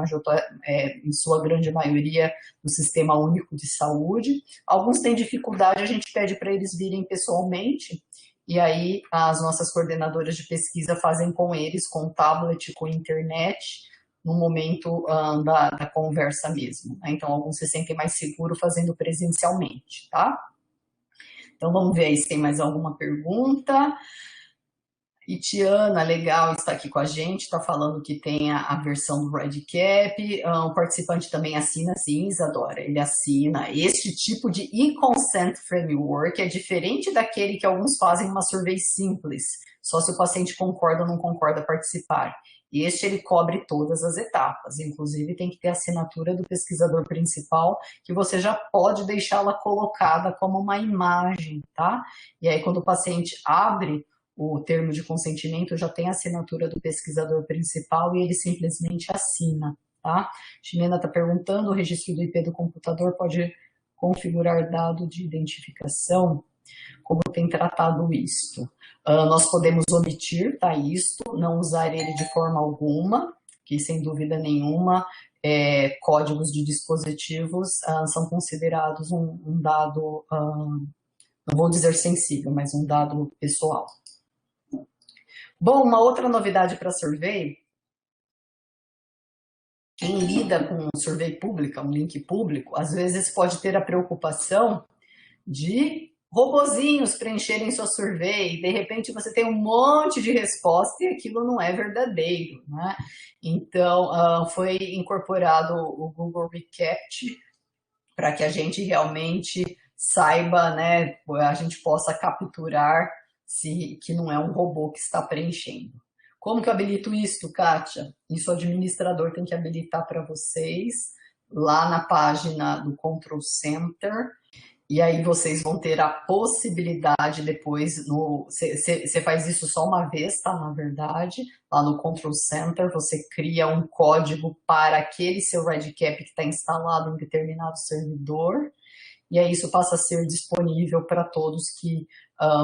em sua grande maioria no Sistema Único de Saúde. Alguns têm dificuldade, a gente pede para eles virem pessoalmente, e aí as nossas coordenadoras de pesquisa fazem com eles, com tablet, com internet, no momento da conversa mesmo, né? Então, alguns se sentem mais seguros fazendo presencialmente, tá? Então, vamos ver aí se tem mais alguma pergunta. E Tiana, legal, está aqui com a gente, está falando que tem a versão do REDCap, o participante também assina, sim, Isadora, ele assina. Este tipo de e-consent framework é diferente daquele que alguns fazem uma survey simples, só se o paciente concorda ou não concorda participar. Este ele cobre todas as etapas, inclusive tem que ter a assinatura do pesquisador principal, que você já pode deixá-la colocada como uma imagem, tá? E aí quando o paciente abre o termo de consentimento, já tem a assinatura do pesquisador principal e ele simplesmente assina, tá? Ximena está perguntando, o registro do IP do computador pode configurar dado de identificação? Como tem tratado isto? Nós podemos omitir, tá, isto, não usar ele de forma alguma, que sem dúvida nenhuma, códigos de dispositivos são considerados um dado, não vou dizer sensível, mas um dado pessoal. Bom, uma outra novidade para survey, quem lida com survey pública, um link público, às vezes pode ter a preocupação de robozinhos preencherem sua survey, de repente você tem um monte de resposta e aquilo não é verdadeiro, né? Então, foi incorporado o Google Recapt para que a gente realmente saiba, né, a gente possa capturar que não é um robô que está preenchendo. Como que eu habilito isso, Kátia? Isso o administrador tem que habilitar para vocês lá na página do Control Center. E aí vocês vão ter a possibilidade depois, você faz isso só uma vez, tá? Na verdade, lá no Control Center, você cria um código para aquele seu REDCap que está instalado em determinado servidor, e aí isso passa a ser disponível para todos que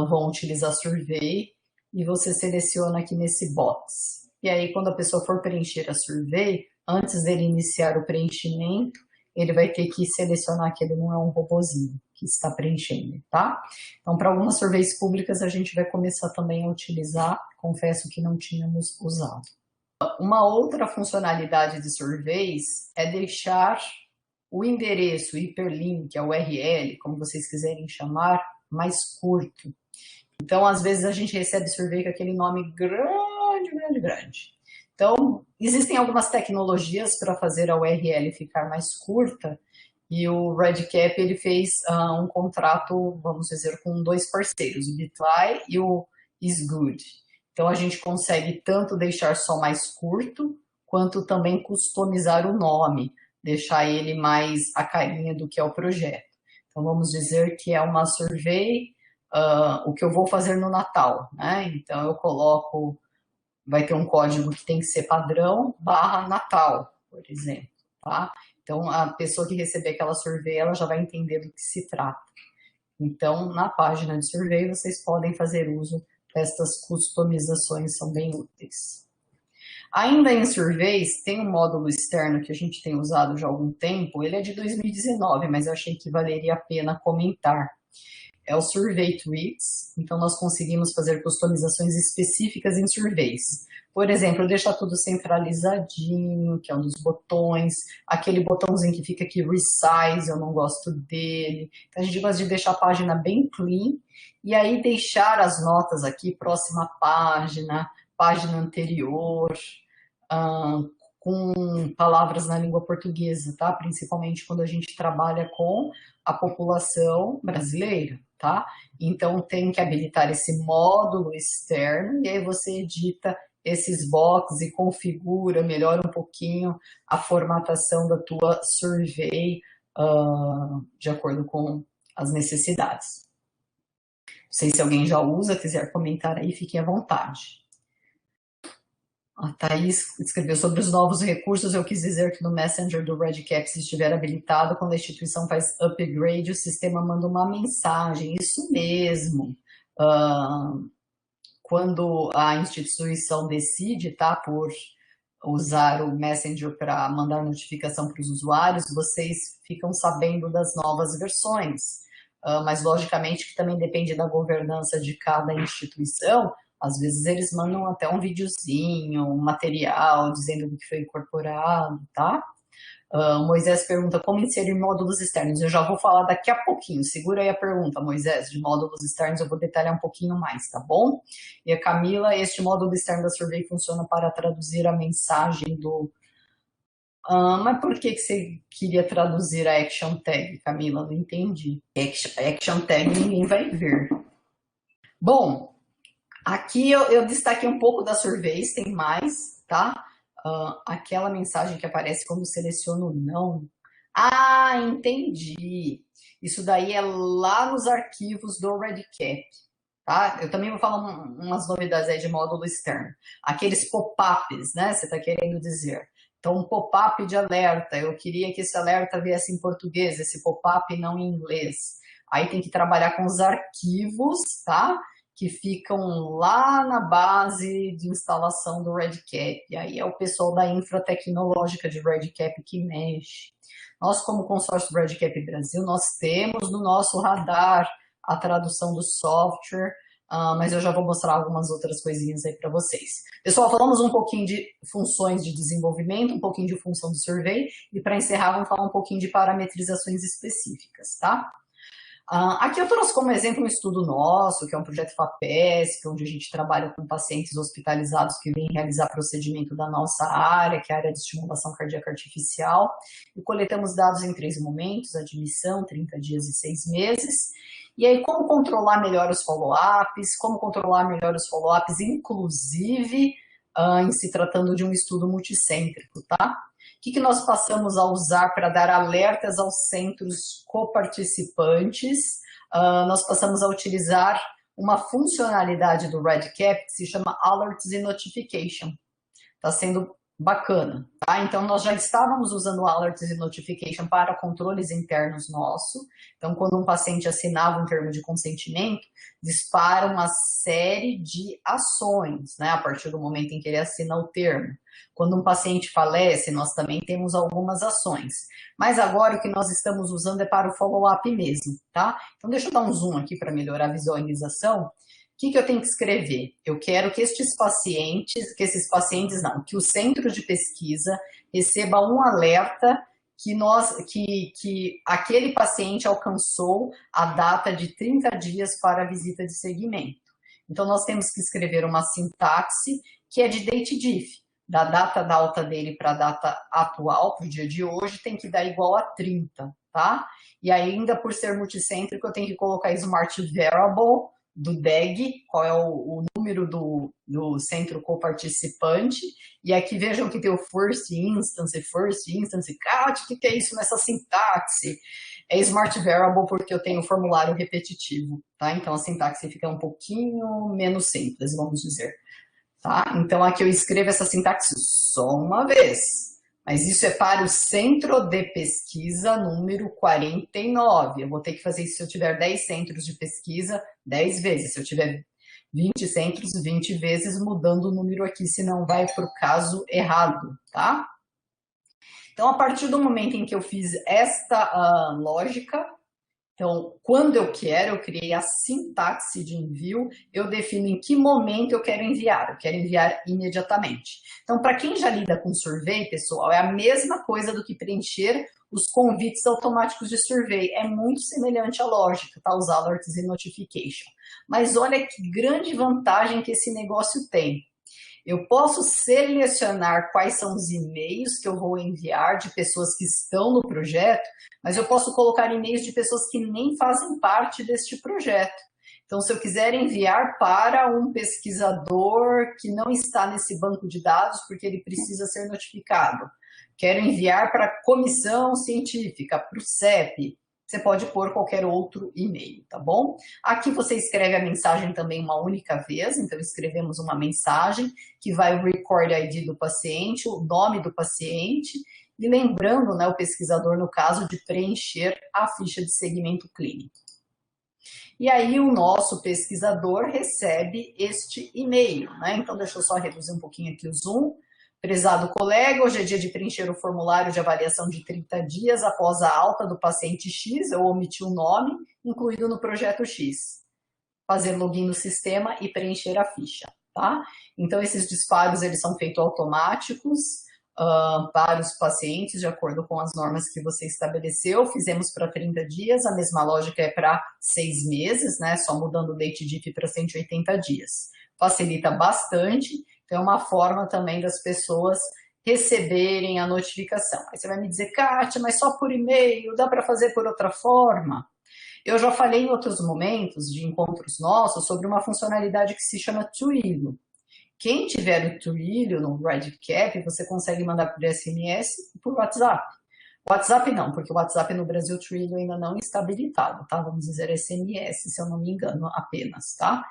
vão utilizar Survey, e você seleciona aqui nesse box. E aí, quando a pessoa for preencher a Survey, antes dele iniciar o preenchimento, ele vai ter que selecionar que ele não é um robozinho que está preenchendo, tá? Então, para algumas surveys públicas, a gente vai começar também a utilizar, confesso que não tínhamos usado. Uma outra funcionalidade de surveys é deixar o endereço, o hiperlink, a URL, como vocês quiserem chamar, mais curto. Então, às vezes, a gente recebe survey com aquele nome grande, grande, grande. Então, existem algumas tecnologias para fazer a URL ficar mais curta, e o Redcap ele fez um contrato, vamos dizer, com dois parceiros, o Bitly e o Isgood. Então, a gente consegue tanto deixar só mais curto, quanto também customizar o nome, deixar ele mais a carinha do que é o projeto. Então, vamos dizer que é uma survey, o que eu vou fazer no Natal, né? Então, eu coloco, vai ter um código que tem que ser padrão, /Natal, por exemplo, tá? Então, a pessoa que receber aquela survey, ela já vai entender do que se trata. Então, na página de survey, vocês podem fazer uso destas customizações, são bem úteis. Ainda em surveys, tem um módulo externo que a gente tem usado já há algum tempo, ele é de 2019, mas eu achei que valeria a pena comentar. É o Survey Tweaks, então nós conseguimos fazer customizações específicas em surveys. Por exemplo, deixar tudo centralizadinho, que é um dos botões, aquele botãozinho que fica aqui, Resize, eu não gosto dele. Então a gente gosta de deixar a página bem clean, e aí deixar as notas aqui, próxima página, página anterior, com palavras na língua portuguesa, tá? Principalmente quando a gente trabalha com a população brasileira, tá? Então tem que habilitar esse módulo externo e aí você edita esses boxes e configura, melhora um pouquinho a formatação da tua survey de acordo com as necessidades. Não sei se alguém já usa, quiser comentar aí, fiquem à vontade. A Thaís escreveu sobre os novos recursos. Eu quis dizer que no Messenger do Redcap, se estiver habilitado, quando a instituição faz upgrade, o sistema manda uma mensagem. Isso mesmo. Quando a instituição decide, tá, por usar o Messenger para mandar notificação para os usuários, vocês ficam sabendo das novas versões. Mas, logicamente, que também depende da governança de cada instituição. Às vezes eles mandam até um videozinho, um material dizendo o que foi incorporado, tá? Moisés pergunta como inserir módulos externos. Eu já vou falar daqui a pouquinho. Segura aí a pergunta, Moisés, de módulos externos. Eu vou detalhar um pouquinho mais, tá bom? E a Camila, este módulo externo da Survey funciona para traduzir a mensagem do... mas por que você queria traduzir a Action Tag, Camila? Não entendi. Action Tag ninguém vai ver. Bom, aqui eu destaquei um pouco das surveys, tem mais, tá? Aquela mensagem que aparece quando seleciono não. Ah, entendi. Isso daí é lá nos arquivos do Redcap, tá? Eu também vou falar umas novidades aí de módulo externo. Aqueles pop-ups, né? Você está querendo dizer. Então, um pop-up de alerta. Eu queria que esse alerta viesse em português, esse pop-up não em inglês. Aí tem que trabalhar com os arquivos, tá? Que ficam lá na base de instalação do Redcap. E aí é o pessoal da infra tecnológica de Redcap que mexe. Nós, como consórcio do Redcap Brasil, nós temos no nosso radar a tradução do software, mas eu já vou mostrar algumas outras coisinhas aí para vocês. Pessoal, falamos um pouquinho de funções de desenvolvimento, um pouquinho de função do survey, e para encerrar, vamos falar um pouquinho de parametrizações específicas, tá? Aqui eu trouxe como exemplo um estudo nosso, que é um projeto FAPESP, onde a gente trabalha com pacientes hospitalizados que vêm realizar procedimento da nossa área, que é a área de estimulação cardíaca artificial, e coletamos dados em 3 momentos, admissão, 30 dias e 6 meses, e aí como controlar melhor os follow-ups, inclusive em se tratando de um estudo multicêntrico, tá? O que nós passamos a usar para dar alertas aos centros coparticipantes? Nós passamos a utilizar uma funcionalidade do Redcap que se chama Alerts e Notification. Está sendo Bacana, tá? Então, nós já estávamos usando Alerts e Notification para controles internos nossos. Então, quando um paciente assinava um termo de consentimento, dispara uma série de ações, né? A partir do momento em que ele assina o termo. Quando um paciente falece, nós também temos algumas ações. Mas agora o que nós estamos usando é para o follow-up mesmo, tá? Então, deixa eu dar um zoom aqui para melhorar a visualização. O que eu tenho que escrever? Eu quero que que o centro de pesquisa receba um alerta que aquele paciente alcançou a data de 30 dias para a visita de seguimento. Então, nós temos que escrever uma sintaxe que é de date diff. Da data da alta dele para a data atual, para o dia de hoje, tem que dar igual a 30, tá? E ainda, por ser multicêntrico, eu tenho que colocar Smart Variable do DEG, qual é o número do centro coparticipante, e aqui vejam que tem o first instance, Kátia, o que é isso nessa sintaxe? É Smart Variable porque eu tenho o formulário repetitivo, tá? Então a sintaxe fica um pouquinho menos simples, vamos dizer, tá? Então aqui eu escrevo essa sintaxe só uma vez. Mas isso é para o centro de pesquisa número 49. Eu vou ter que fazer isso se eu tiver 10 centros de pesquisa, 10 vezes. Se eu tiver 20 centros, 20 vezes, mudando o número aqui, senão vai para o caso errado, tá? Então, a partir do momento em que eu fiz esta lógica, então, quando eu quero, eu criei a sintaxe de envio, eu defino em que momento eu quero enviar imediatamente. Então, para quem já lida com survey, pessoal, é a mesma coisa do que preencher os convites automáticos de survey, é muito semelhante à lógica, tá? Os alerts e notification. Mas olha que grande vantagem que esse negócio tem. Eu posso selecionar quais são os e-mails que eu vou enviar de pessoas que estão no projeto, mas eu posso colocar e-mails de pessoas que nem fazem parte deste projeto. Então, se eu quiser enviar para um pesquisador que não está nesse banco de dados, porque ele precisa ser notificado, quero enviar para a comissão científica, para o CEP, você pode pôr qualquer outro e-mail, tá bom? Aqui você escreve a mensagem também uma única vez, então escrevemos uma mensagem que vai o record ID do paciente, o nome do paciente, e lembrando, né, o pesquisador, no caso, de preencher a ficha de segmento clínico. E aí o nosso pesquisador recebe este e-mail, né? Então deixa eu só reduzir um pouquinho aqui o zoom. Prezado colega, hoje é dia de preencher o formulário de avaliação de 30 dias após a alta do paciente X, eu omiti o nome, incluído no projeto X. Fazer login no sistema e preencher a ficha, tá? Então, esses disparos, eles são feitos automáticos para os pacientes, de acordo com as normas que você estabeleceu. Fizemos para 30 dias, a mesma lógica é para 6 meses, né? Só mudando o date diff para 180 dias. Facilita bastante. Então, é uma forma também das pessoas receberem a notificação. Aí você vai me dizer, Kátia, mas só por e-mail, dá para fazer por outra forma? Eu já falei em outros momentos de encontros nossos sobre uma funcionalidade que se chama Twilio. Quem tiver o Twilio no Redcap, você consegue mandar por SMS e por WhatsApp. WhatsApp não, porque o WhatsApp no Brasil, o Twilio ainda não está habilitado, tá? Vamos dizer SMS, se eu não me engano, apenas, tá?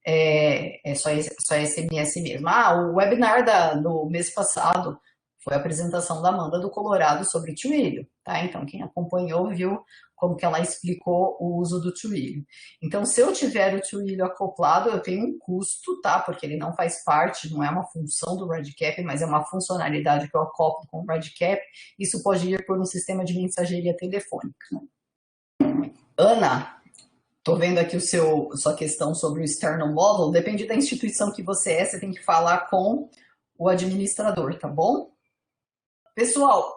É só SMS mesmo. O webinar do mês passado foi a apresentação da Amanda do Colorado sobre o Twilio, tá? Então, quem acompanhou viu como que ela explicou o uso do Twilio. Então, se eu tiver o Twilio acoplado, eu tenho um custo, tá? Porque ele não faz parte, não é uma função do Redcap, mas é uma funcionalidade que eu acoplo com o Redcap. Isso pode ir por um sistema de mensageria telefônica. Ana, estou vendo aqui sua questão sobre o external model. Depende da instituição que você tem que falar com o administrador, tá bom? Pessoal,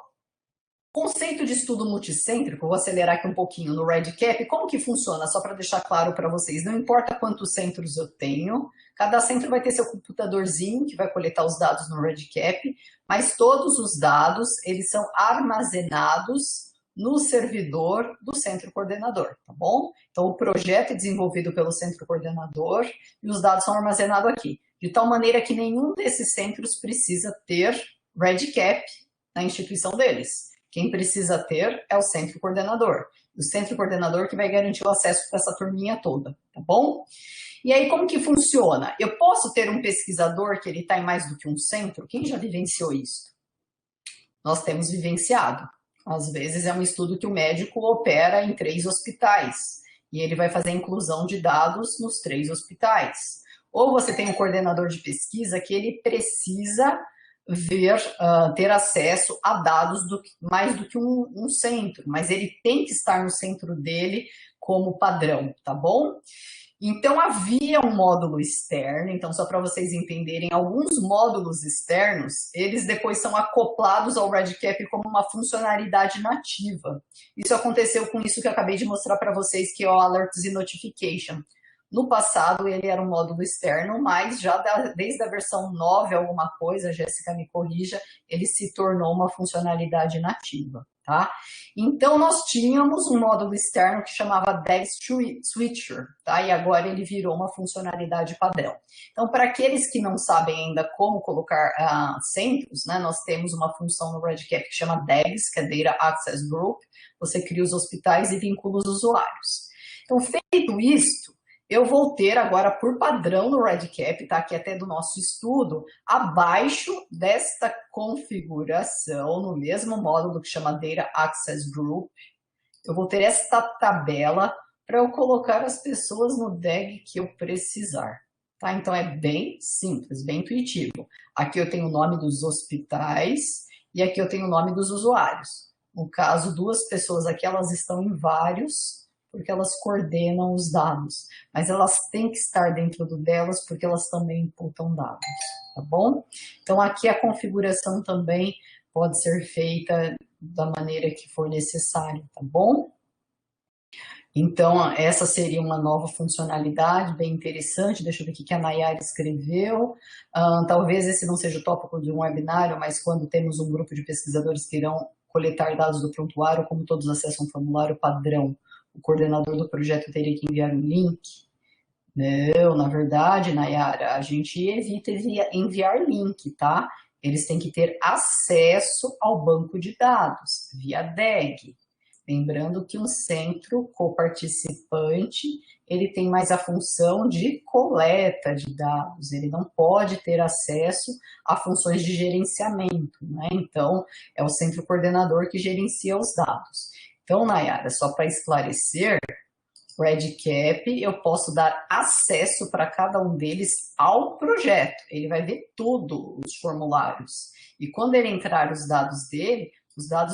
conceito de estudo multicêntrico, vou acelerar aqui um pouquinho no Redcap. Como que funciona? Só para deixar claro para vocês, não importa quantos centros eu tenho, cada centro vai ter seu computadorzinho que vai coletar os dados no Redcap, mas todos os dados, eles são armazenados no servidor do centro coordenador, tá bom? Então, o projeto é desenvolvido pelo centro coordenador e os dados são armazenados aqui, de tal maneira que nenhum desses centros precisa ter Redcap na instituição deles. Quem precisa ter é o centro coordenador. O centro coordenador que vai garantir o acesso para essa turminha toda, tá bom? E aí, como que funciona? Eu posso ter um pesquisador que ele está em mais do que um centro? Quem já vivenciou isso? Nós temos vivenciado. Às vezes é um estudo que o médico opera em 3 hospitais e ele vai fazer a inclusão de dados nos 3 hospitais. Ou você tem um coordenador de pesquisa que ele precisa ter acesso a dados mais do que um centro, mas ele tem que estar no centro dele como padrão, tá bom? Então, havia um módulo externo, então só para vocês entenderem, alguns módulos externos, eles depois são acoplados ao REDCap como uma funcionalidade nativa. Isso aconteceu com isso que eu acabei de mostrar para vocês, que é o Alerts e Notification. No passado, ele era um módulo externo, mas já desde a versão 9, alguma coisa, a Jéssica me corrija, ele se tornou uma funcionalidade nativa, tá? Então, nós tínhamos um módulo externo que chamava Dev Switcher, tá? E agora ele virou uma funcionalidade padrão. Então, para aqueles que não sabem ainda como colocar centros, né, nós temos uma função no REDCap que chama DAGs, que é Data Access Group. Você cria os hospitais e vincula os usuários. Então, feito isso, eu vou ter agora por padrão no REDCap, tá? Aqui até do nosso estudo, abaixo desta configuração, no mesmo módulo que chama Data Access Group, eu vou ter esta tabela para eu colocar as pessoas no DAG que eu precisar, tá? Então é bem simples, bem intuitivo. Aqui eu tenho o nome dos hospitais e aqui eu tenho o nome dos usuários. No caso, 2 pessoas aqui, elas estão em vários, porque elas coordenam os dados, mas elas têm que estar dentro do delas porque elas também imputam dados, tá bom? Então aqui a configuração também pode ser feita da maneira que for necessário, tá bom? Então essa seria uma nova funcionalidade bem interessante. Deixa eu ver o que a Nayara escreveu. Talvez esse não seja o tópico de um webinário, mas quando temos um grupo de pesquisadores que irão coletar dados do prontuário, como todos acessam um formulário padrão, o coordenador do projeto teria que enviar um link? Não, na verdade, Nayara, a gente evita enviar link, tá? Eles têm que ter acesso ao banco de dados, via DAG. Lembrando que um centro coparticipante, ele tem mais a função de coleta de dados, ele não pode ter acesso a funções de gerenciamento, né? Então, é o centro coordenador que gerencia os dados. Então, Nayara, só para esclarecer, REDCap, eu posso dar acesso para cada um deles ao projeto. Ele vai ver tudo, os formulários. E quando ele entrar os dados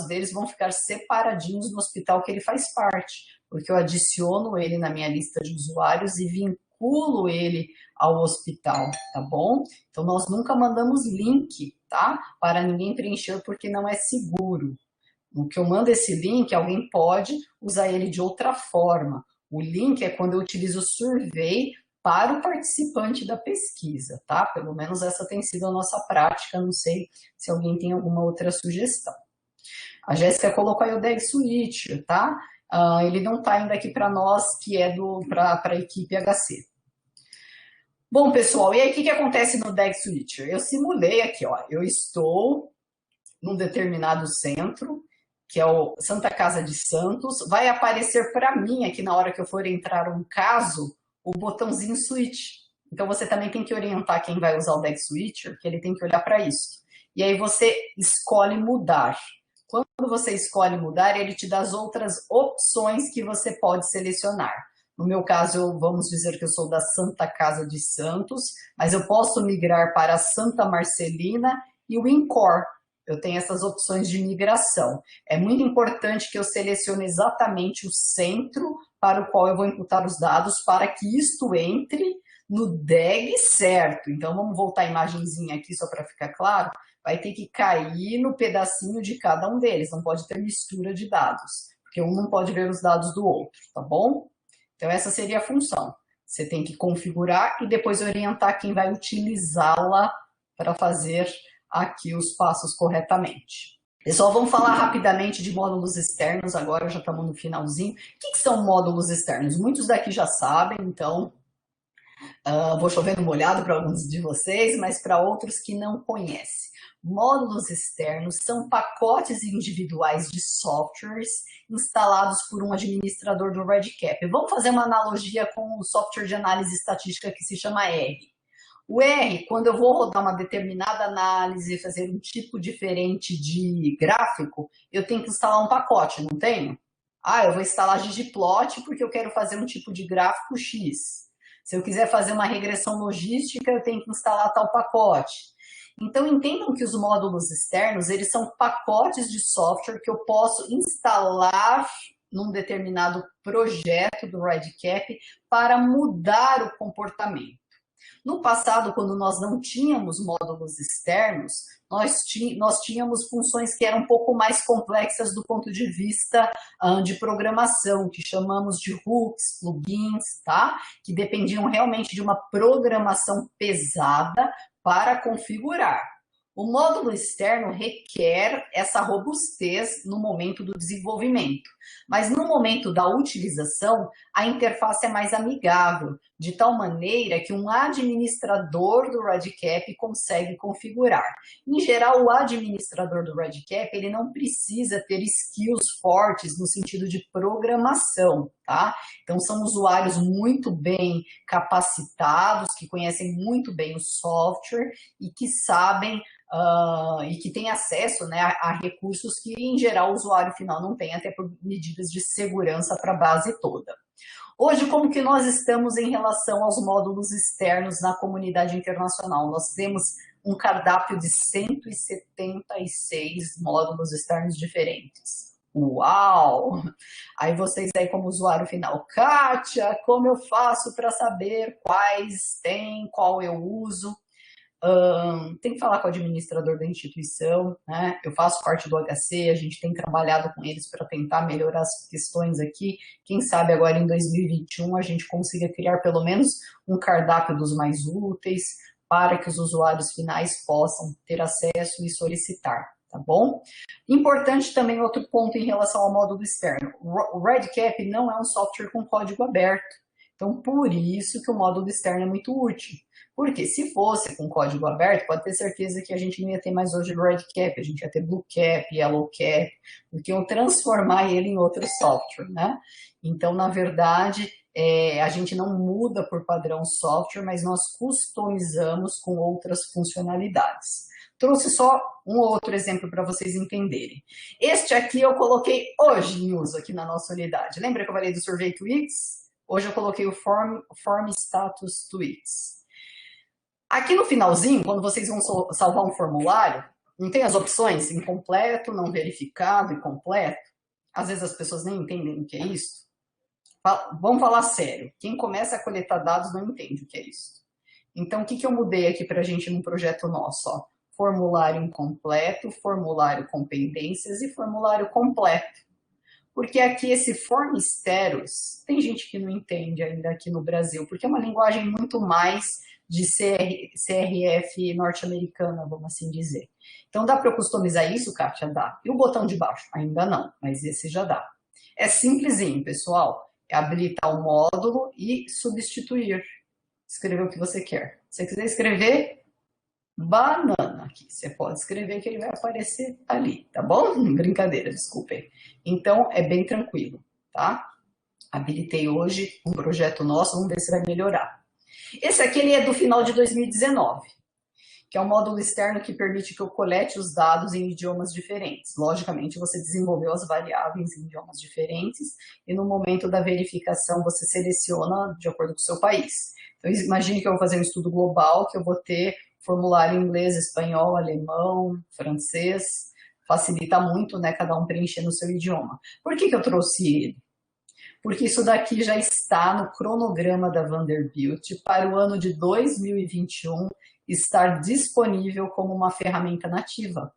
deles vão ficar separadinhos no hospital que ele faz parte, porque eu adiciono ele na minha lista de usuários e vinculo ele ao hospital, tá bom? Então, nós nunca mandamos link, tá? Para ninguém preencher, porque não é seguro. No que eu mando esse link, alguém pode usar ele de outra forma. O link é quando eu utilizo o survey para o participante da pesquisa, tá? Pelo menos essa tem sido a nossa prática, não sei se alguém tem alguma outra sugestão. A Jéssica colocou aí o DAG Switcher, tá? Ele não está ainda aqui para nós, que é para a equipe HC. Bom, pessoal, e aí o que acontece no DAG Switcher? Eu simulei aqui, ó, eu estou num determinado centro, que é o Santa Casa de Santos, vai aparecer para mim aqui na hora que eu for entrar um caso, o botãozinho switch. Então você também tem que orientar quem vai usar o DAG Switcher, que ele tem que olhar para isso. E aí você escolhe mudar. Quando você escolhe mudar, ele te dá as outras opções que você pode selecionar. No meu caso, vamos dizer que eu sou da Santa Casa de Santos, mas eu posso migrar para Santa Marcelina e o INCOR. Eu tenho essas opções de migração. É muito importante que eu selecione exatamente o centro para o qual eu vou imputar os dados para que isto entre no DAG certo. Então, vamos voltar a imagenzinha aqui só para ficar claro. Vai ter que cair no pedacinho de cada um deles. Não pode ter mistura de dados, porque um não pode ver os dados do outro, tá bom? Então, essa seria a função. Você tem que configurar e depois orientar quem vai utilizá-la para fazer aqui os passos corretamente. Pessoal, vamos falar rapidamente de módulos externos agora, já estamos no finalzinho. O que são módulos externos? Muitos daqui já sabem, então Vou chovendo molhado para alguns de vocês, mas para outros que não conhecem. Módulos externos são pacotes individuais de softwares instalados por um administrador do REDCap. Vamos fazer uma analogia com o software de análise estatística que se chama R. O R, quando eu vou rodar uma determinada análise, fazer um tipo diferente de gráfico, eu tenho que instalar um pacote, não tenho? Eu vou instalar ggplot porque eu quero fazer um tipo de gráfico X. Se eu quiser fazer uma regressão logística, eu tenho que instalar tal pacote. Então, entendam que os módulos externos, eles são pacotes de software que eu posso instalar num determinado projeto do REDCap para mudar o comportamento. No passado, quando nós não tínhamos módulos externos, nós tínhamos funções que eram um pouco mais complexas do ponto de vista de programação, que chamamos de hooks, plugins, tá? Que dependiam realmente de uma programação pesada para configurar. O módulo externo requer essa robustez no momento do desenvolvimento, mas no momento da utilização, a interface é mais amigável, de tal maneira que um administrador do REDCap consegue configurar. Em geral, o administrador do REDCap, ele não precisa ter skills fortes no sentido de programação, tá? Então, são usuários muito bem capacitados, que conhecem muito bem o software e que sabem e que têm acesso, né, a recursos que, em geral, o usuário final não tem, até por medidas de segurança para a base toda. Hoje, como que nós estamos em relação aos módulos externos na comunidade internacional? Nós temos um cardápio de 176 módulos externos diferentes. Uau! Aí vocês aí como usuário final, Kátia, como eu faço para saber quais tem, qual eu uso? Tem que falar com o administrador da instituição, né? Eu faço parte do HC, a gente tem trabalhado com eles para tentar melhorar as questões aqui. Quem sabe agora em 2021 a gente consiga criar pelo menos um cardápio dos mais úteis para que os usuários finais possam ter acesso e solicitar, tá bom? Importante também outro ponto em relação ao módulo externo. O REDCap não é um software com código aberto. Então, por isso que o módulo externo é muito útil. Porque se fosse com código aberto, pode ter certeza que a gente não ia ter mais hoje REDCap, a gente ia ter BlueCap, YellowCap, porque iam transformar ele em outro software, né? Então, na verdade, a gente não muda por padrão software, mas nós customizamos com outras funcionalidades. Trouxe só um outro exemplo para vocês entenderem. Este aqui eu coloquei hoje em uso aqui na nossa unidade. Lembra que eu falei do Survey Tweaks? Hoje eu coloquei o Form Status Tweaks. Aqui no finalzinho, quando vocês vão salvar um formulário, não tem as opções incompleto, não verificado e completo? Às vezes as pessoas nem entendem o que é isso. Vamos falar sério. Quem começa a coletar dados não entende o que é isso. Então, o que eu mudei aqui para a gente num projeto nosso? Ó? Formulário incompleto, formulário com pendências e formulário completo. Porque aqui esse form status, tem gente que não entende ainda aqui no Brasil, porque é uma linguagem muito mais de CRF norte-americana, vamos assim dizer. Então dá para eu customizar isso, Kátia? Dá. E o botão de baixo? Ainda não, mas esse já dá. É simplesinho, pessoal. É habilitar o módulo e substituir. Escrever o que você quer. Se você quiser escrever banana aqui, você pode escrever que ele vai aparecer ali, tá bom? Brincadeira, desculpem. Então, é bem tranquilo, tá? Habilitei hoje um projeto nosso, vamos ver se vai melhorar. Esse aqui ele é do final de 2019, que é um módulo externo que permite que eu colete os dados em idiomas diferentes. Logicamente, você desenvolveu as variáveis em idiomas diferentes e no momento da verificação você seleciona de acordo com o seu país. Então, imagine que eu vou fazer um estudo global, que eu vou ter formulário em inglês, espanhol, alemão, francês. Facilita muito, né, cada um preencher no seu idioma. Por que eu trouxe ele? Porque isso daqui já está no cronograma da Vanderbilt para o ano de 2021 estar disponível como uma ferramenta nativa.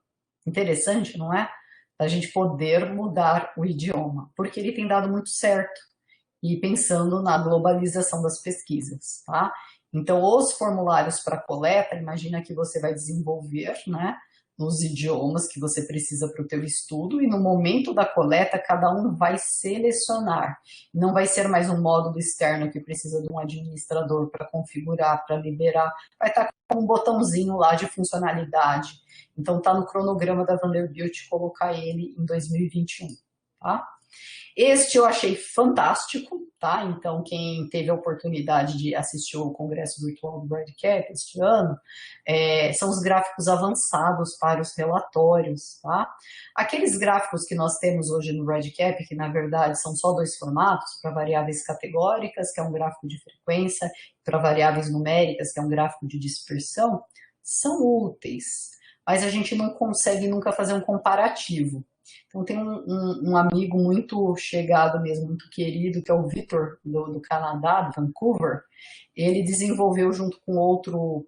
Interessante, não é? Da gente poder mudar o idioma, porque ele tem dado muito certo. E pensando na globalização das pesquisas, tá? Então, os formulários para coleta, imagina que você vai desenvolver, né, nos idiomas que você precisa para o teu estudo, e no momento da coleta, cada um vai selecionar. Não vai ser mais um módulo externo que precisa de um administrador para configurar, para liberar. Vai estar com um botãozinho lá de funcionalidade. Então, está no cronograma da Vanderbilt colocar ele em 2021, tá? Este eu achei fantástico, tá? Então, quem teve a oportunidade de assistir ao Congresso Virtual do REDCap este ano, são os gráficos avançados para os relatórios, tá? Aqueles gráficos que nós temos hoje no REDCap, que na verdade são só dois formatos, para variáveis categóricas, que é um gráfico de frequência, para variáveis numéricas, que é um gráfico de dispersão, são úteis, mas a gente não consegue nunca fazer um comparativo. Então, tem um amigo muito chegado mesmo, muito querido, que é o Vitor, do Canadá, de Vancouver. Ele desenvolveu, junto com outro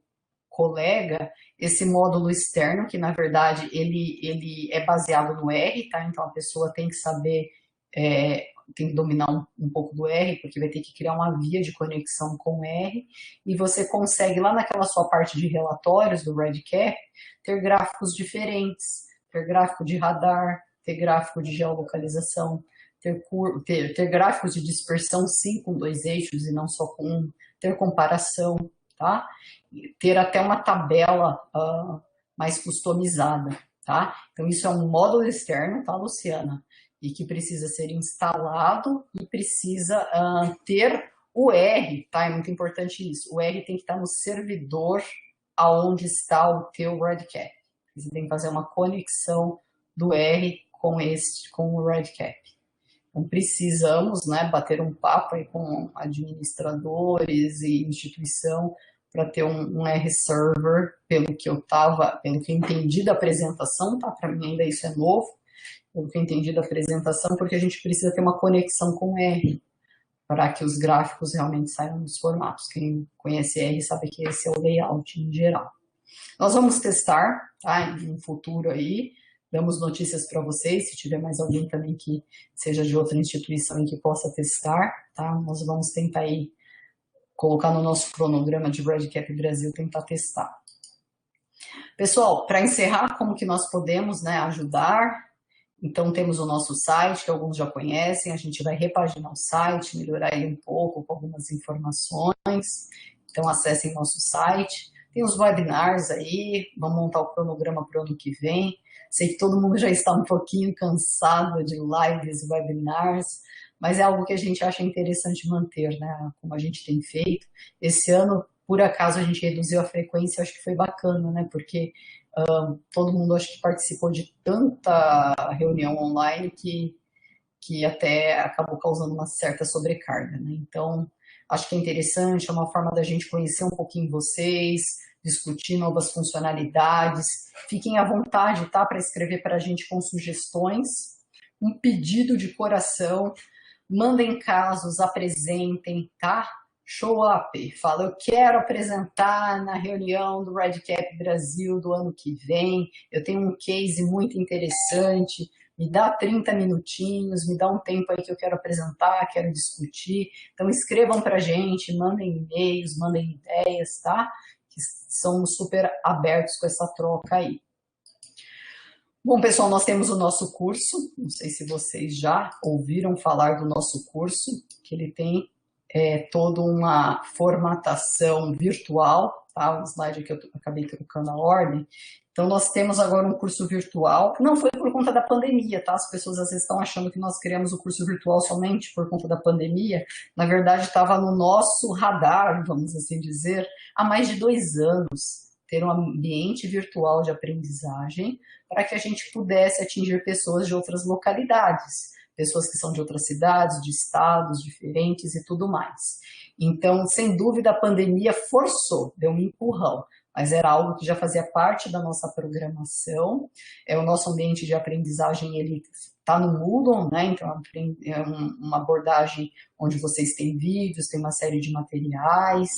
colega, esse módulo externo, que, na verdade, ele é baseado no R, tá? Então, a pessoa tem que saber, tem que dominar um pouco do R, porque vai ter que criar uma via de conexão com o R, e você consegue, lá naquela sua parte de relatórios do REDCap, ter gráficos diferentes, ter gráfico de radar, ter gráfico de geolocalização, ter gráficos de dispersão sim com dois eixos e não só com um, ter comparação, tá? Ter até uma tabela mais customizada, tá? Então isso é um módulo externo, tá, Luciana? E que precisa ser instalado e precisa ter o R, tá? É muito importante isso. O R tem que estar no servidor aonde está o teu REDCap. Você tem que fazer uma conexão do R com o REDCap. Então, precisamos, né, bater um papo aí com administradores e instituição para ter um R-Server, pelo que eu entendi da apresentação, tá? Para mim ainda isso é novo, pelo que eu entendi da apresentação, porque a gente precisa ter uma conexão com o R, para que os gráficos realmente saiam nos formatos. Quem conhece R sabe que esse é o layout em geral. Nós vamos testar, tá, em um futuro aí, damos notícias para vocês, se tiver mais alguém também que seja de outra instituição e que possa testar, tá? Nós vamos tentar aí colocar no nosso cronograma de REDCap Brasil, tentar testar. Pessoal, para encerrar, como que nós podemos, né, ajudar? Então, temos o nosso site, que alguns já conhecem, a gente vai repaginar o site, melhorar ele um pouco com algumas informações, então acessem nosso site. Tem os webinars aí, vamos montar o cronograma para o ano que vem. Sei que todo mundo já está um pouquinho cansado de lives e webinars, mas é algo que a gente acha interessante manter, né? Como a gente tem feito. Esse ano, por acaso, a gente reduziu a frequência, acho que foi bacana, né? Porque todo mundo acho que participou de tanta reunião online que até acabou causando uma certa sobrecarga, né? Então, acho que é interessante, é uma forma da gente conhecer um pouquinho vocês, discutir novas funcionalidades. Fiquem à vontade, tá, para escrever para a gente com sugestões, um pedido de coração, mandem casos, apresentem, tá? Show up, fala, eu quero apresentar na reunião do REDCap Brasil do ano que vem, eu tenho um case muito interessante, me dá 30 minutinhos, me dá um tempo aí que eu quero apresentar, quero discutir. Então escrevam pra gente, mandem e-mails, mandem ideias, tá? Que somos super abertos com essa troca aí. Bom, pessoal, nós temos o nosso curso, não sei se vocês já ouviram falar do nosso curso, que ele tem toda uma formatação virtual, tá? Um slide aqui eu acabei trocando a ordem. Então, nós temos agora um curso virtual, não foi por conta da pandemia, tá? As pessoas às vezes estão achando que nós criamos o curso virtual somente por conta da pandemia. Na verdade, estava no nosso radar, vamos assim dizer, há mais de 2 anos, ter um ambiente virtual de aprendizagem para que a gente pudesse atingir pessoas de outras localidades, pessoas que são de outras cidades, de estados diferentes e tudo mais. Então, sem dúvida, a pandemia forçou, deu um empurrão, mas era algo que já fazia parte da nossa programação. O nosso ambiente de aprendizagem, ele está no Moodle, né? Então é uma abordagem onde vocês têm vídeos, tem uma série de materiais.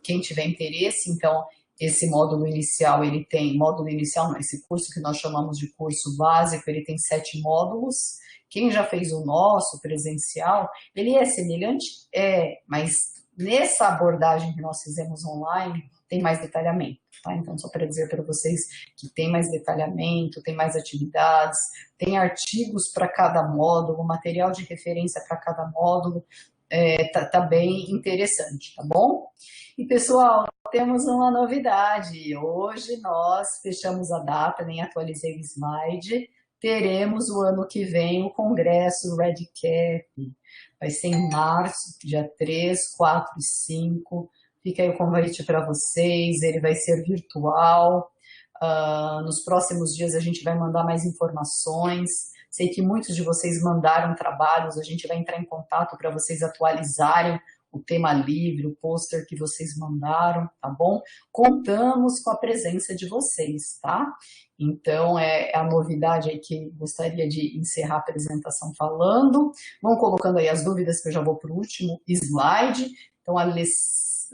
Quem tiver interesse, então, esse módulo inicial, ele tem, módulo inicial, não, esse curso que nós chamamos de curso básico, ele tem 7 módulos. Quem já fez o nosso presencial, ele é semelhante? É, mas nessa abordagem que nós fizemos online, tem mais detalhamento, tá? Então, só para dizer para vocês que tem mais detalhamento, tem mais atividades, tem artigos para cada módulo, material de referência para cada módulo, tá bem interessante, tá bom? E pessoal, temos uma novidade. Hoje nós fechamos a data, nem atualizei o slide. Teremos o ano que vem o congresso REDCap. Vai ser em março, dia 3, 4 e 5. Fica aí o convite para vocês, ele vai ser virtual. Nos próximos dias a gente vai mandar mais informações. Sei que muitos de vocês mandaram trabalhos, a gente vai entrar em contato para vocês atualizarem o tema livre, o pôster que vocês mandaram, tá bom? Contamos com a presença de vocês, tá? Então, é a novidade aí que gostaria de encerrar a apresentação falando. Vão colocando aí as dúvidas que eu já vou para o último slide. Então, a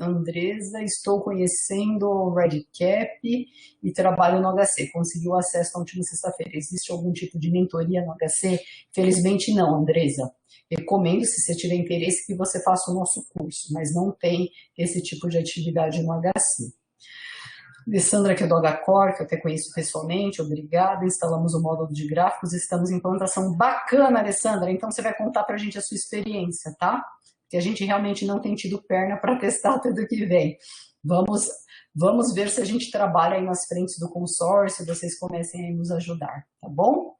Andresa, estou conhecendo o REDCap e trabalho no HC. Conseguiu acesso na última sexta-feira. Existe algum tipo de mentoria no HC? Felizmente não, Andresa. Recomendo, se você tiver interesse, que você faça o nosso curso, mas não tem esse tipo de atividade no HC. Alessandra, que é do HCore, que eu até conheço pessoalmente, obrigada. Instalamos o módulo de gráficos, estamos em implantação bacana, Alessandra. Então você vai contar para a gente a sua experiência, tá? Que a gente realmente não tem tido perna para testar tudo que vem. Vamos ver se a gente trabalha aí nas frentes do consórcio, vocês comecem a nos ajudar, tá bom?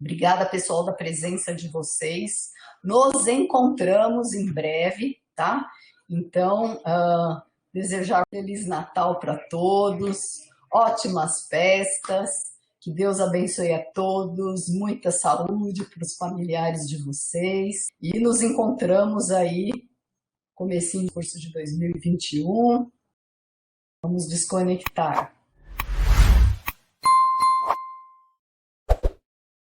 Obrigada, pessoal, da presença de vocês. Nos encontramos em breve, tá? Então, desejar um Feliz Natal para todos, ótimas festas, que Deus abençoe a todos, muita saúde para os familiares de vocês. E nos encontramos aí, comecinho do curso de 2021. Vamos desconectar.